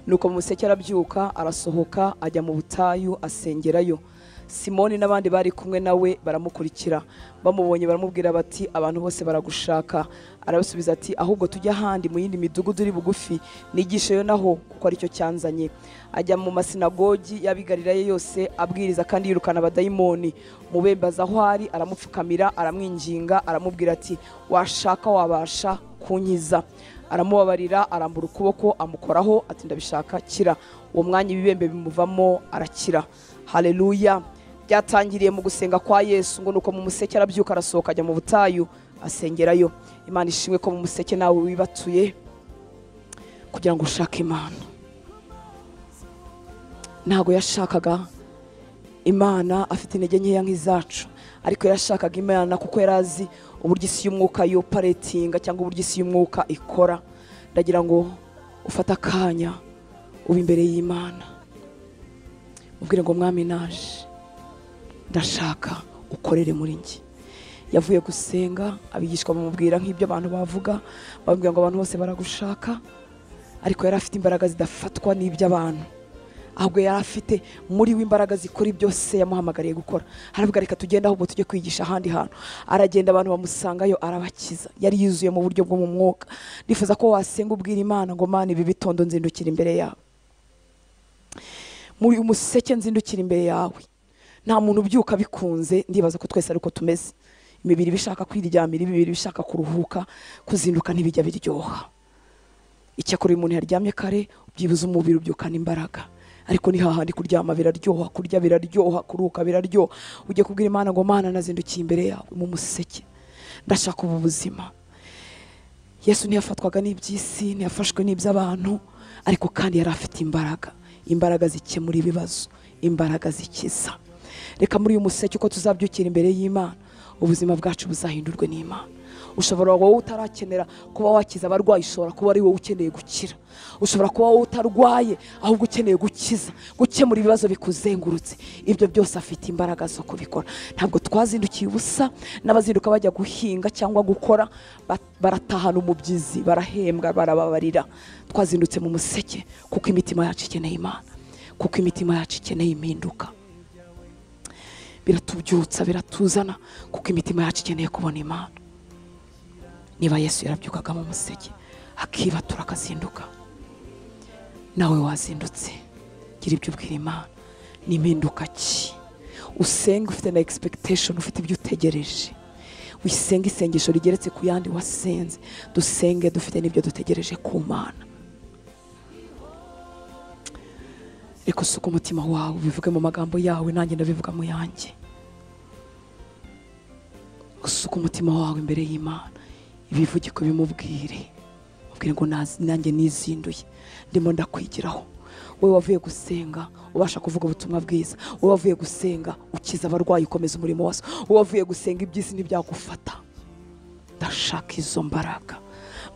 Nuko mu museke arabyuka arasohoka ajya mu butayu asengerayo. Simoni n'abandi bari kumwe nawe baramukurikira. Bamubonye baramubwira bati abantu bose baragushaka. Arabasubiza ati ahubwo tujya ahandi mu yindi midugudu uri bugufi nigisheyo naho kuko ari cyo cyanzanye. Ajya mu masinagogi y'abigariraye yose abwiriza kandi yirukana abadayimoni. Mubembaza aho ari aramupfukamira aramwinginga aramubwira ati washaka wabasha kunkiza. Aramubabarira arambura ukuboko amukoraho ati ndabishaka kira. Uwo mwanya ibibembe bimuvamo arakira. Haleluya. Byatangiriye mu gusenga kwa Yesu ngo nuko mu museke arabyuka arasohoka ajya mu butayu asengerayo. Imana ishimwe ko mu museke nawe wibatuye kugira ngo ushake Imana. Ntago yashakaga Imana afite intege nkeya nk'izacu, ariko yashakaga Imana kuko yarazi uburyo isi y'umwuka y'operatinga cyangwa uburyo isi y'umwuka ikora. Ndagira ngo ufata akanya uba imbere y'Imana ubwire ngo mwami naje ndashaka ukorere muri njye. Yavuye gusenga abigishwa bamubwira nk'ibyo abantu bavuga, bamubwira ngo abantu bose baragushaka, ariko yari afite imbaraga zidafatwa n'iby'abantu, ahubwo yari afite muri we imbaraga zikora byose yamuhamagariye gukora. Haravuga reka tugenda ahubwo tujye kwigisha ahandi hantu. Aragenda abantu bamusangayo arabakiza. Yari yuzuye mu buryo bwo mu mwuka. Nifuza ko wasenga ubwira Imana ngo Mana ibi bitondo nzindukira imbere yawe, muri umuseke nzindukira imbere yawe. Nta muntu ubyuka bikunze, ndibaza ko twese ariko tumeze. Imibiri bishaka kwiryamira, imibiri bishaka kuruhuka, kuzinduka ntibijya biryoha. Icyakora umuntu yaryamye kare ubyibuza umubiri ubyukana imbaraga, ariko ni hahandi kuryama biraryoha, kurya biraryoha, kuruhuka biraryoha. Ujye kubwira Imana ngo Mana nazindukiye imbere yawe mu museke, ndashaka ubu buzima. Yesu ntiyafatwaga n'iby'isi, ntiyafashwe n'iby'abantu, ariko kandi yari afite imbaraga zikemura ibibazo, imbaraga zikiza. Reka muri uyu museke uko tuzabyukira imbere y'Imana ubuzima bwacu buzahindurwe n'Imana. Ushobora wowe utarakenera kuba wakiza abarwayi, ushobora kuba ari wowe ukeneye gukira. Ushobora kuba wowe utarwaye ahubwo ukeneye gukiza, gukemura ibibazo bikuzengurutse. Ibyo byose afite imbaraga zo kubikora. Ntabwo twazindukiye ubusa. N'abazinduka bajya guhinga cyangwa gukora baratahana umubyizi, barahembwa, barababarira. Twazindutse mu museke kuko imitima yacu ikeneye Imana, kuko imitima yacu ikeneye impinduka. Biratubyutsa, biratuzana kuko imitima yacu ikeneye kubona Imana. Niba Yesu yarabyukaga mu museke akibatura akazinduka, nawe wazindutse gira ibyo ubwira Imana. N'impinduka ki? Usenga ufite na expectation, ufite ibyo utegereje. Wisenga isengesho rigeretse ku yandi wasenze. Dusenge dufite n'ibyo dutegereje ku Mana. Reka usuke umutima wawe bivuge mu magambo yawe, nanjye ndabivuga mu yanjye. Usuke umutima wawe imbere y'Imana, ibivuge ko bimubwire. Mubwire ngo nanjye nizinduye, ndimo ndakwigiraho. Wowe wavuye gusenga ubasha kuvuga ubutumwa bwiza. Wowe wavuye gusenga ukiza abarwayi, ukomeza umurimo wose. Wowe wavuye gusenga iby'isi ntibyagufata. Ndashaka izo mbaraga.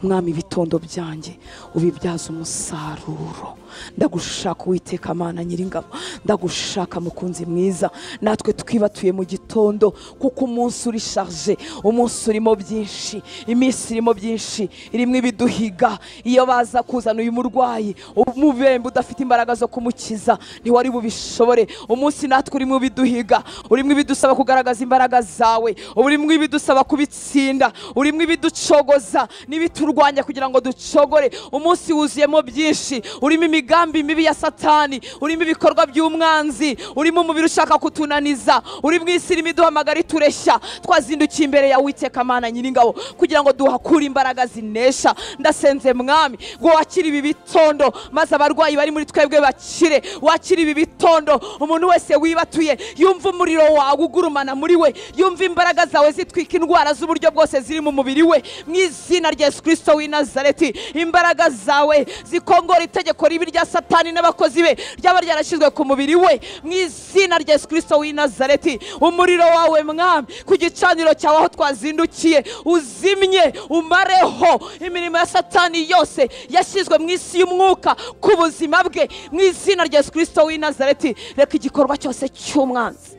Mwami bitondo byanjye ubibyaza umusaruro. Ndagushaka Uwiteka Mana Nyiringabo, ndagushaka mukunzi mwiza. Natwe twibatuye mu gitondo kuko umunsi uri charge, umunsi urimo byinshi, iminsi irimo byinshi, irimo ibiduhiga. Iyo baza kuzana uyu murwayi umubembe udafite imbaraga zo kumukiza, ntiwari bubishobore. Umunsi natwe urimo ibiduhiga, urimo ibidusaba kugaragaza imbaraga zawe, urimo ibidusaba kubitsinda, urimo ibiducogoza n'ibiturwanya kugira ngo ducogore. Umunsi wuzuyemo byinshi, urimo imigambi mibi ya Satani, urimo ibikorwa by'umwanzi, urimo umubiri ushaka kutunaniza, uri mu isi irimo iduhamagara itureshya. Twazindukiye imbere ya Uwiteka Mana Nyiringabo kugira ngo duhakure imbaraga zinesha. Ndasenze Mwami ngo wakire ibi bitondo, maze abarwayi bari muri twebwe bakire. Wakire ibi bitondo, umuntu wese wibatuye yumva umuriro wawe ugurumana muri we, yumva imbaraga zawe zitwika indwara z'uburyo bwose ziri mu mubiri we. Mu izina rya Yesu Kristo w'i Nazareti, imbaraga zawe zikongora itegeko ribi rya Satani n'abakozi be ryaba ryarashyizwe ku mubiri we. Mu izina rya Yesu Kristo w'i Nazareti, umuriro wawe Mwami ku gicaniro cyawe aho twazindukiye uzimye, umareho imirimo ya Satani yose yashyizwe mu isi y'umwuka ku buzima bwe. Mu izina rya Yesu Kristo w'i Nazareti, reka igikorwa cyose cy'umwanzi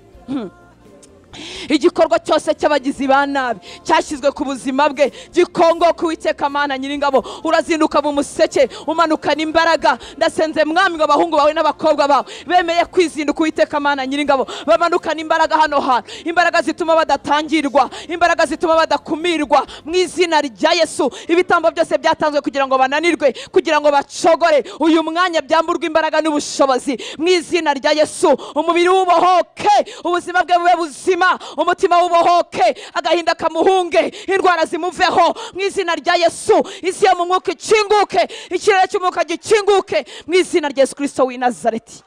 igikorwa cyose cy'abagizi ba nabi cyashyizwe ku buzima bwe gikongoka Uwiteka Mana Nyiringabo. Urazinduka mu museke umanukana imbaraga. Ndasenze mwami ngo abahungu bawe n'abakobwa bawe bemeye kwizinduka Uwiteka Mana Nyiringabo, bamanukana imbaraga hano hantu, imbaraga zituma badatangirwa, imbaraga zituma badakumirwa mu izina rya Yesu. Ibitambo byose byatanzwe kugira ngo bananirwe, kugira ngo bacogore, uyu mwanya byamburwa imbaraga n'ubushobozi mu izina rya Yesu. Umubiri w'ubohoke, ubuzima bwe bube buzima, umutima w'ubohoke, agahinda kamuhunge, indwara zimuveho mu izina rya Yesu. Isi yo mu mwuka ikinguke, ikirere cy'umwuka gikinguke mu izina rya Yesu Kristo w'i Nazareti.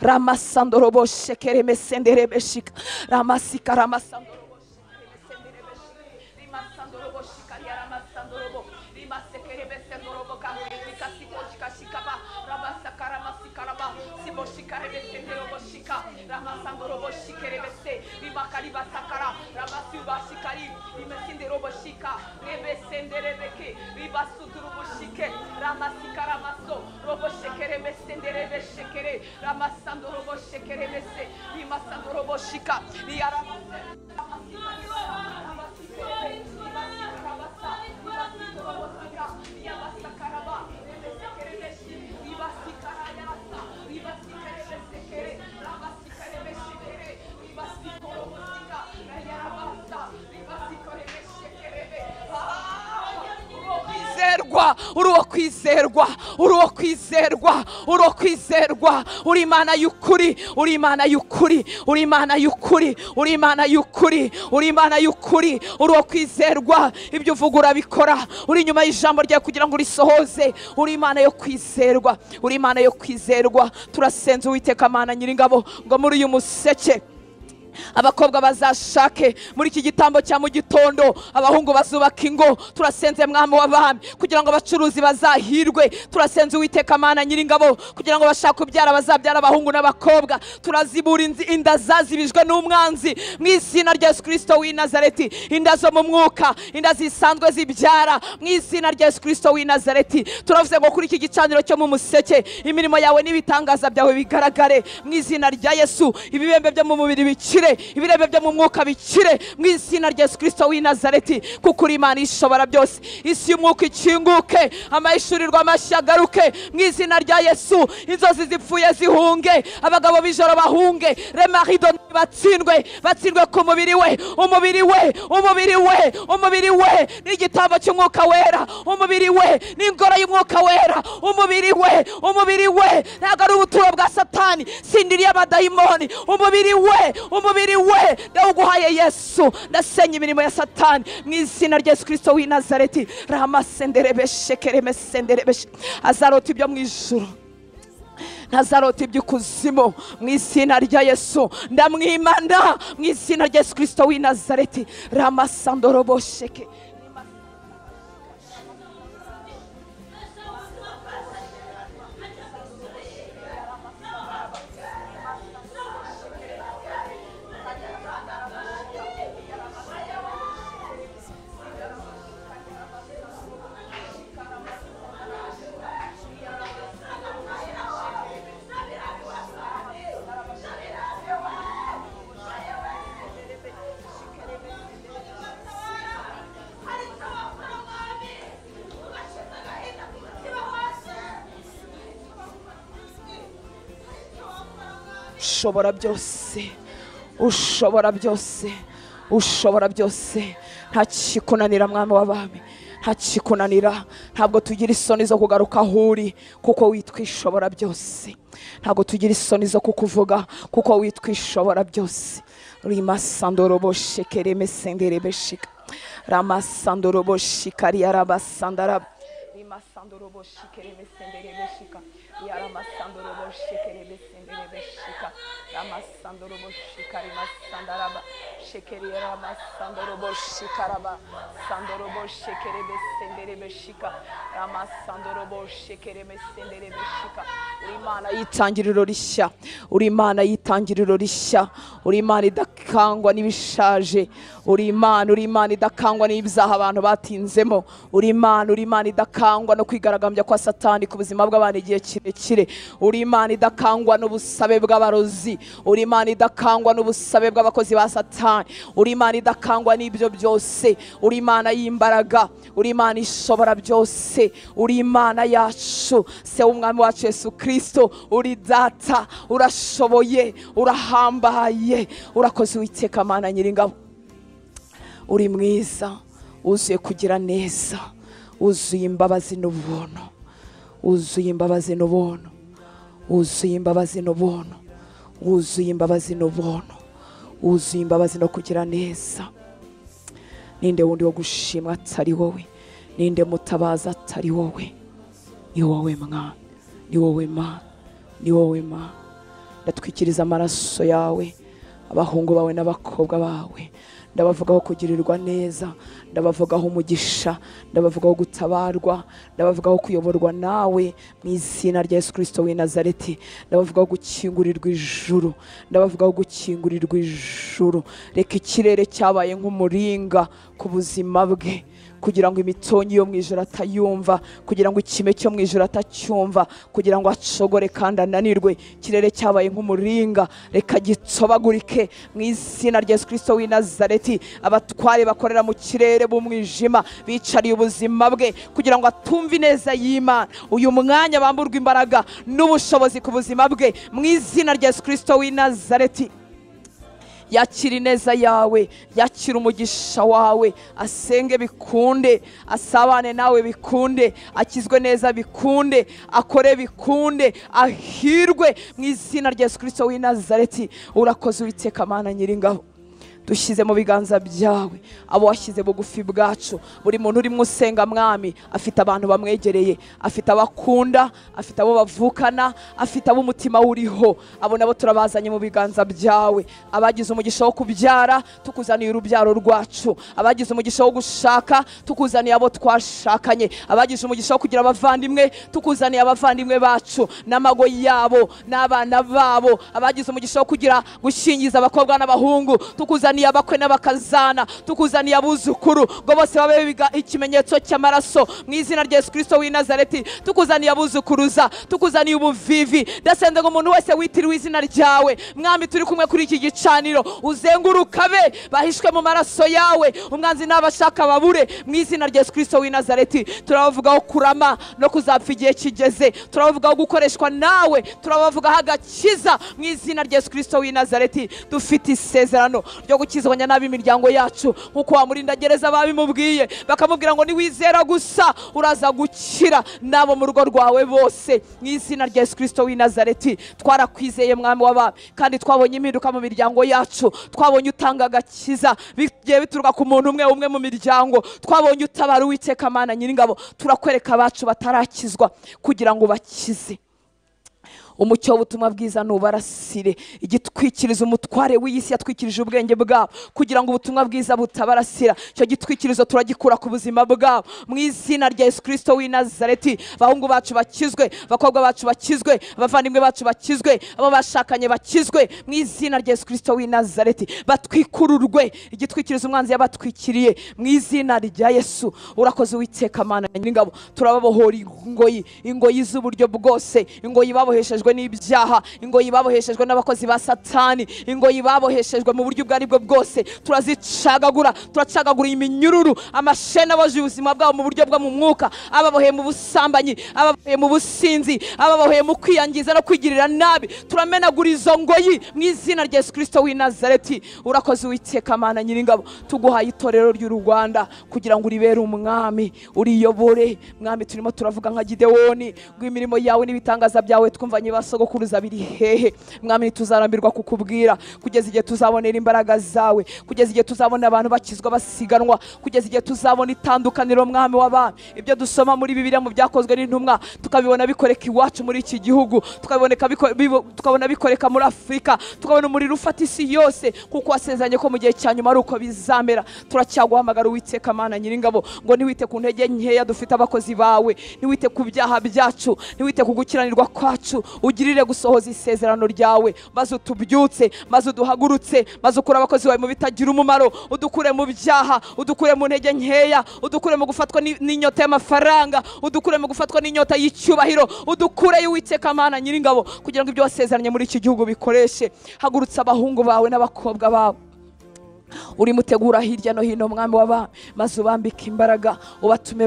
Ramasandorobo shekere mesendere beshika, ramasika ramasandorobo shekere mesendere beshika, rimasandorobo shikari ramasandorobo, rimasekere mesendorobo ka, rikasiko shikashikaba, ramasaka ramasika raba, sibo shikare mesendorobo shika, ramasandorobo shikere mese, rimakari basakara, ramasuba shikari, rimesendorobo shika, remesendere beke, ribasuturubo shike, ramasika ramaso, robo shekere mesendere beshekere, ramasandorobo shekere mese, rimasandorobo shika, riaramase, uruwo kwizerwa, uruwo kwizerwa, uruwo kwizerwa. Uri Imana y'ukuri, uri Imana y'ukuri, uri Imana y'ukuri, uri Imana y'ukuri, uri Imana y'ukuri, uruwo kwizerwa. Ibyo uvuga urabikora, uri inyuma y'ijambo ryawe kugira ngo urisohoze. Uri Imana yo kwizerwa, uri Imana yo kwizerwa. Turasenze Uwiteka Mana Nyiringabo ngo muri uyu museke abakobwa bazashake, muri iki gitambo cya mu gitondo abahungu bazubaka ingo. Turasenze mwami w'abami kugira ngo abacuruzi bazahirwe. Turasenze Uwiteka Mana Nyiringabo kugira ngo bashaka kubyara bazabyara abahungu n'abakobwa. Turazibura inda zazibijwe n'umwanzi mu izina rya Yesu Kristo w'i Nazareti, inda zo mu mwuka, inda zisanzwe zibyara mu izina rya Yesu Kristo w'i Nazareti. Turavuze ngo kuri iki gicaniro cyo mu museke imirimo yawe n'ibitangaza byawe bigaragare mu izina rya Yesu. Ibibembe byo mu mubiri bikire, ibirebe byo mu mwuka bikire mu izina rya Yesu Kristo w'i Nazareti, kuko uri Imana ishobora byose. Isi y'umwuka ikinguke, amahishurirwa mashya agaruke mu izina rya Yesu. Inzozi zipfuye zihunge, abagabo b'ijoro bahunge, remarido batsindwe, batsindwe ku mubiri we, umubiri we, umubiri we, umubiri we n'igitambo cy'umwuka wera, umubiri we n'ingoro y'umwuka wera, umubiri we, umubiri we ntabwo ari ubuturo bwa Satani, sindiriye abadayimoni, umubiri we, umubiri we ndawuguhaye Yesu. Ndasenya imirimo ya Satani mu izina rya Yesu Kristo w'i Nazareti. Ramasendere beshekere mesendere besh, azarota ibyo mu ijuru, ntazarota iby'ikuzimu mu izina rya Yesu. Ndamwimana mu izina rya Yesu Kristo w'i Nazareti. Ramasandorobo sheke ushobora byose, ushobora byose, ushobora byose. Nta kikunanira mwami w'abami, nta kikunanira. Ntabwo tugira isoni zo kugaruka aho uri kuko witwa ishobora byose. Ntabwo tugira isoni zo kukuvuga kuko witwa ishobora byose. Rimasandorobo shekere mesendere beshika, ramasandorobo shikari yarabasandara, rimasandorobo shikere mesendere beshika, yaramasandorobo shikere mesendere beshika, ramasandorobo shikari masandaraba shekeri rama sandorobo shikaraba sandorobo shekere besendere beshika rama sandorobo shekere besendere beshika. Uri Imana y'itangiriro rishya, uri Imana y'itangiriro rishya, uri Imana idakangwa n'ibishaje, uri Imana idakangwa n'ibyaha abantu batinzemo, uri Imana idakangwa no kwigaragambya kwa Satani ku buzima bw'abantu igihe kirekire, uri Imana idakangwa n'ubusabe bw'abarozi, uri Imana idakangwa n'ubusabe bw'abakozi ba Satani, uri Imana idakangwa n'ibyo byose, uri Imana y'imbaraga, uri Imana ishobora byose, uri Imana yacu, se w'umwami wacu Yesu Kristo, uri data, urashoboye, urahambaye, urakoze Uwiteka Mana Nyiringabo, uri mwiza, uzuye kugira neza, uzuye imbabazi n'ubuntu, uzuye imbabazi n'ubuntu, uzuye imbabazi n'ubuntu, uzuye imbabazi n'ubuntu, uzuye imbabazi no kugira neza. Ninde wundi wo gushimwa atari wowe? Ninde mutabaza atari wowe? Ni wowe Mwana, ni wowe Mana, ni wowe Mana. Ndatwikiriza amaraso yawe abahungu bawe n'abakobwa bawe, ndabavugaho kugirirwa neza, ndabavugaho umugisha, ndabavugaho gutabarwa, ndabavugaho kuyoborwa nawe mu izina rya Yesu Kristo w'i Nazareti, ndabavugaho gukingurirwa ijuru, ndabavugaho gukingurirwa ijuru. Reka ikirere cyabaye nk'umuringa ku buzima bwe, kugira ngo imitonyi yo mu ijuru atayumva, kugira ngo ikime cyo mu ijuru atacyumva, kugira ngo acogore kandi ananirwe. Ikirere cyabaye nk'umuringa, reka gitsobagurike mu izina rya Yesu Kristo w'i Nazareti. Abatware bakorera mu kirere b'umwijima bicariye ubuzima bwe kugira ngo atumve neza y'Imana, uyu mwanya bamburwa imbaraga n'ubushobozi ku buzima bwe mu izina rya Yesu Kristo w'i Nazareti. Yakira ineza yawe, yakira umugisha wawe, asenge bikunde, asabane nawe bikunde, akizwe neza bikunde, akore bikunde, ahirwe mu izina rya Yesu Kristo w'i Nazareti. Urakoze Uwiteka Mana Nyiringabo, dushyize mu biganza byawe abo washyize bugufi bwacu. Buri muntu urimo usenga Mwami afite abantu bamwegereye, afite abakunda, afite abo bavukana, afite abo umutima uriho, abo nabo turabazanye mu biganza byawe. Abagize umugisha wo kubyara tukuzaniye urubyaro rwacu, abagize umugisha wo gushaka tukuzaniye abo twashakanye, abagize umugisha wo kugira abavandimwe tukuzaniye abavandimwe bacu n'amago yabo n'abana babo, abagize umugisha wo kugira gushingiza abakobwa n'abahungu tukuzaniye abakwe n'abakazana, tukuzaniye abuzukuru ngo bose babe ikimenyetso cy'amaraso mu izina rya Yesu Kristo w'i Nazareti. Tukuzaniye abuzukuruza, tukuzaniye ubuvivi, ndasenze ngo umuntu wese witiriwe izina ryawe Mwami turi kumwe kuri iki gicaniro uzenguruka be bahishwe mu maraso yawe, umwanzi n'abashaka babure mu izina rya Yesu Kristo w'i Nazareti. Turabavugaho kurama no kuzapfa igihe kigeze, turabavugaho gukoreshwa nawe, turabavugaho agakiza mu izina rya Yesu Kristo w'i Nazareti. Dufite isezerano ryo gukizwanya nabi imiryango yacu nkuko wamurinda gereza babimubwiye, bakamubwira ngo niwizera gusa uraza gukira, nabo mu rugo rwawe bose mu izina rya Yesu Kristo w'i Nazareti. Twarakwizeye Mwami w'abami kandi twabonye impinduka mu miryango yacu, twabonye utanga agakiza bigiye bituruka ku muntu umwe umwe mu miryango, twabonye utabara Uwiteka Mana Nyiringabo. Turakwereka abacu batarakizwa kugira ngo bakize. Umucyo w'ubutumwa bwiza nubarasire, igitwikirizo umutware w'isi yatwikirije ubwenge bwabo kugira ngo ubutumwa bwiza butabarasira. Cyo gitwikirizo turagikura ku buzima bwabo mu izina rya Yesu Kristo w'i Nazareti. Bahungu bacu bakizwe, bakobwa bacu bakizwe, abavandimwe bacu bakizwe, abo bashakanye bakizwe mu izina rya Yesu Kristo w'i Nazareti. Batwikururwe igitwikirizo umwanzi yabatwikiriye mu izina rya Yesu. Urakoze Uwiteka Mana Nyiringabo. Turababohora ingoyi z'uburyo bwose, ingoyi baboheshejwe n'ibyaha, ingoyi baboheshejwe n'abakozi ba Satani, ingoyi baboheshejwe mu buryo bwari bwo bwose. Turazicagagura, turacagagura iminyururu, amashene aboje ubuzima bwabo mu buryo bwo mu mwuka, ababoheye mu busambanyi, ababoheye mu businzi, ababoheye mu kwiyangiza no kwigirira nabi. Turamenagura izo ngoyi mu izina rya Yesu Kristo w'i Nazareti. Urakoze Uwiteka Mana Nyiringabo. Tuguhaye itorero ry'u Rwanda kugira ngo uribere umwami, uriyobore Mwami. Turimo turavuga nka Gidewoni ngo imirimo yawe n'ibitangaza byawe twumvanye twabonye basogokuruza biri hehe mwami tuzarambirwa kukubwira kugeza igihe tuzabonera imbaraga zawe kugeza igihe tuzabona abantu bakizwa basiganwa kugeza igihe tuzabona itandukaniro mwami w'abami ibyo dusoma muri Bibiliya mu byakozwe n'intumwa tukabibona bikoreka iwacu muri iki gihugu tukabona bikoreka muri Afurika tukabona umuriro ufata isi yose kuko wasezeranye ko mu gihe cya nyuma ari uko bizamera turacyaguhamagara Uwiteka Mana Nyiringabo ngo niwite ku ntege nkeya dufite abakozi bawe niwite ku byaha byacu niwite ku gukiranirwa kwacu ugirire gusohoza isezerano ryawe maze utubyutse maze uduhagurutse maze ukura abakozi bawe mu bitagira umumaro udukure mu byaha udukure mu ntege nkeya udukure mu gufatwa n'inyota y'amafaranga udukure mu gufatwa n'inyota y'icyubahiro udukure Uwiteka Mana Nyiringabo kugira ngo ibyo wasezeranye muri iki gihugu bikoreshe hagurutsa abahungu bawe n'abakobwa bawe uri mutegura hirya no hino mwami w'abami maze ubambika imbaraga ubatume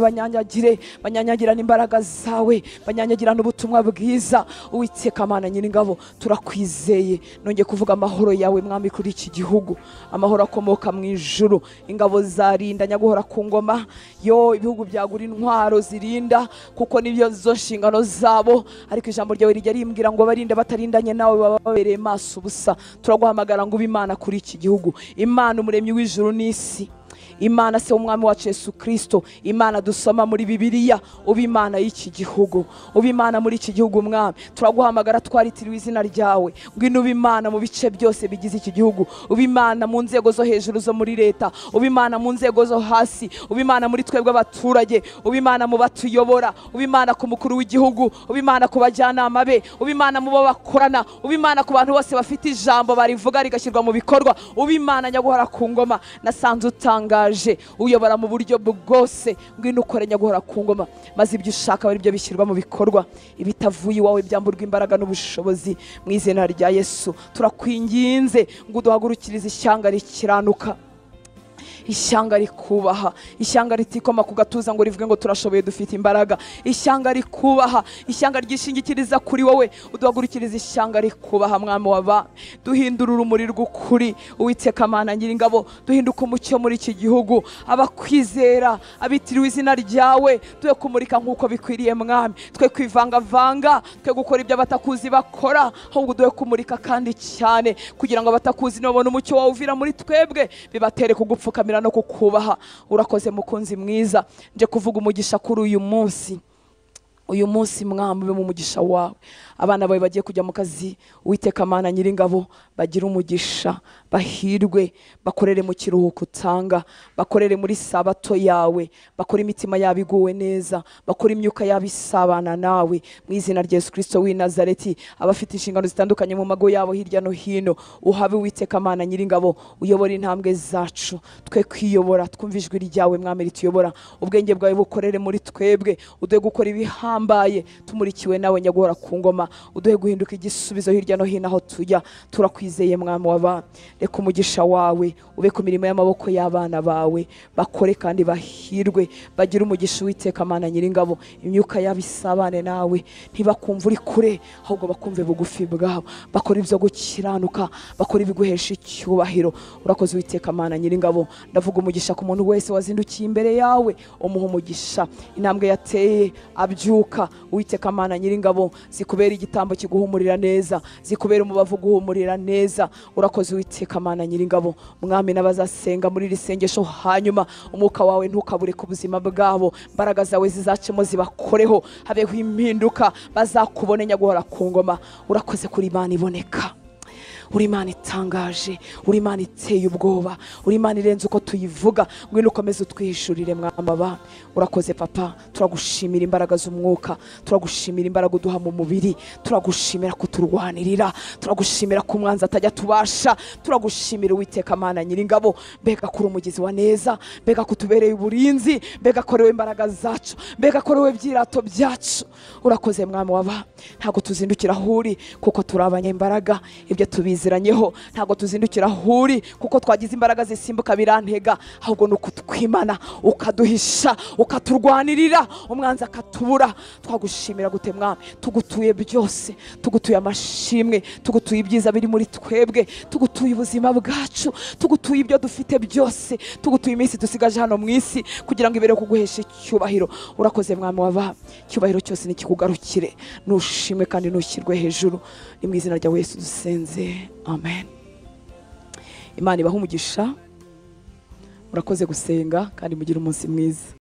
banyanyagirana imbaraga zawe banyanyagirana ubutumwa bwiza Uwiteka Mana Nyiringabo turakwizeye nongeye kuvuga amahoro yawe mwami kuri iki gihugu amahoro akomoka mu ijuru ingabo zarinda nyaguhora ku ngoma yo ibihugu byagura intwaro zirinda kuko nibyo zo nshingano zabo ariko ijambo ryawe rijya rimbwira ngo barinde batarindanye nawe baba babereye maso ubusa turaguhamagara ngo ubimana kuri iki gihugu Imana umuremyi w'ijuru n'isi Imana se umwami wacu Yesu Kristo Imana dusoma muri Bibiliya ubimana y'iki gihugu ubimana muri iki gihugu mwami turaguhamagara twaritiriwe izina ryawe ngwino ubimana mu bice byose bigize iki gihugu ubimana mu nzego zo hejuru zo muri leta ubimana mu nzego zo hasi ubimana muri twebwe abaturage ubimana mu batuyobora ubimana ku mukuru w'igihugu ubimana ku bajyanama be ubimana mu bo bakorana ubimana ku bantu bose bafite ijambo barivuga rigashyirwa mu bikorwa ubimana nyaguhora ku ngoma nasanze utanga uyobora mu buryo bwose ngwino ukore nyaguhora ku ngoma maze ibyo ushaka bari byo bishyirwa mu bikorwa ibitavuye iwawe byamburwa imbaraga n'ubushobozi mu izina rya Yesu turakwinginze ngo uduhagurukirize ishyanga rikiranuka ishyanga rikubaha ishyanga ritikoma ku gatuza ngo rivuge ngo turashoboye dufite imbaraga ishyanga rikubaha ishyanga ryishingikiriza kuri wowe uduhagurukiriza ishyanga rikubaha mwami w'abami duhindura urumuri rw'ukuri Uwiteka Mana Nyiringabo duhinduka umucyo muri iki gihugu abakwizera abitiriwe izina ryawe twe kumurika nk'uko bikwiriye mwami twe kwivangavanga twe gukora ibyo abatakuzi bakora ahubwo duhe kumurika kandi cyane kugira ngo abatakuzi nibabone umucyo wawe uvira muri twebwe bibatere kugupfukamira no kukubaha urakoze mukunzi mwiza nje kuvuga umugisha kuri uyu munsi mwami ube mu mugisha wawe abana bawe bagiye kujya mu kazi Uwiteka Mana Nyiringabo bagira umugisha bahirwe bakorere mu kiruhuko utanga bakorere muri sabato yawe bakora imitima yabo iguwe neza bakora imyuka yabo isabana nawe mu izina rya Yesu Kristo w'i Nazareti abafite inshingano zitandukanye mu mago yabo hirya no hino uhabe Uwiteka Mana Nyiringabo uyobora intambwe zacu twe kwiyobora twumva ijwi ryawe mwami rituyobora ubwenge bwawe bukorere muri twebwe uduhe gukora ibihambaye tumurikiwe nawe nyaguhora ku ngoma uduhe guhinduka igisubizo hirya no hino aho tujya turakwizeye mwami w'abami reka umugisha wawe ube ku mirimo y'amaboko y'abana bawe bakore kandi bahirwe bagira umugisha Uwiteka Mana Nyiringabo imyuka yabo isabane nawe ntibakumva uri kure ahubwo bakumve bugufi bwabo bakora ibyo gukiranuka bakora ibiguhesha icyubahiro urakoze Uwiteka Mana Nyiringabo ndavuga umugisha ku muntu wese wazindukiye imbere yawe umuha umugisha intambwe yateye abyuka Uwiteka Mana Nyiringabo zikubera igitambo kiguhumurira neza zikubera umubavu guhumurira neza urakoze Uwiteka Mana Nyiringabo mwami n'abazasenga muri risengesho hanyuma umwuka wawe ntukabure ku buzima bwabo mbaraga zawe zizacemo zibakoreho habeho impinduka bazakubone nyaguhora ku ngoma urakoze kuri Imana iboneka uri Imana itangaje uri Imana iteye ubwoba uri Imana irenze uko tuyivuga ngwino ukomeze utwihishurire mwamba urakoze papa turagushimira imbaraga z'umwuka turagushimira imbaraga uduha mu mubiri turagushimira kuturwanirira turagushimira ko umwanzi atajya tubasha turagushimira Uwiteka Mana Nyiringabo mbega kuri umugizi wa neza mbega kutubereye uburinzi mbega korewe imbaraga zacu mbega korewe byirato byacu urakoze mwami w'aba ntago tuzindukira huri kuko turabanye imbaraga ibyo tubizi tukuziranyeho, ntabwo tuzindukira ahuri kuko twagize imbaraga zisimbuka birantega, ahubwo ni ukutwimana ukaduhisha ukaturwanirira umwanzi akatubura. Twagushimira gute Mwami, tugutuye byose, tugutuye amashimwe, tugutuye ibyiza biri muri twebwe, tugutuye ubuzima bwacu, tugutuye ibyo dufite byose, tugutuye iminsi dusigaje hano mu isi kugira ngo ibere kuguhesha icyubahiro. Urakoze Mwami w'abami, icyubahiro cyose nikikugarukire, nushimwe kandi nushyirwe hejuru. Ni mu izina rya Yesu dusenze, amen. Imana ibahe umugisha, murakoze gusenga kandi mugire umunsi mwiza.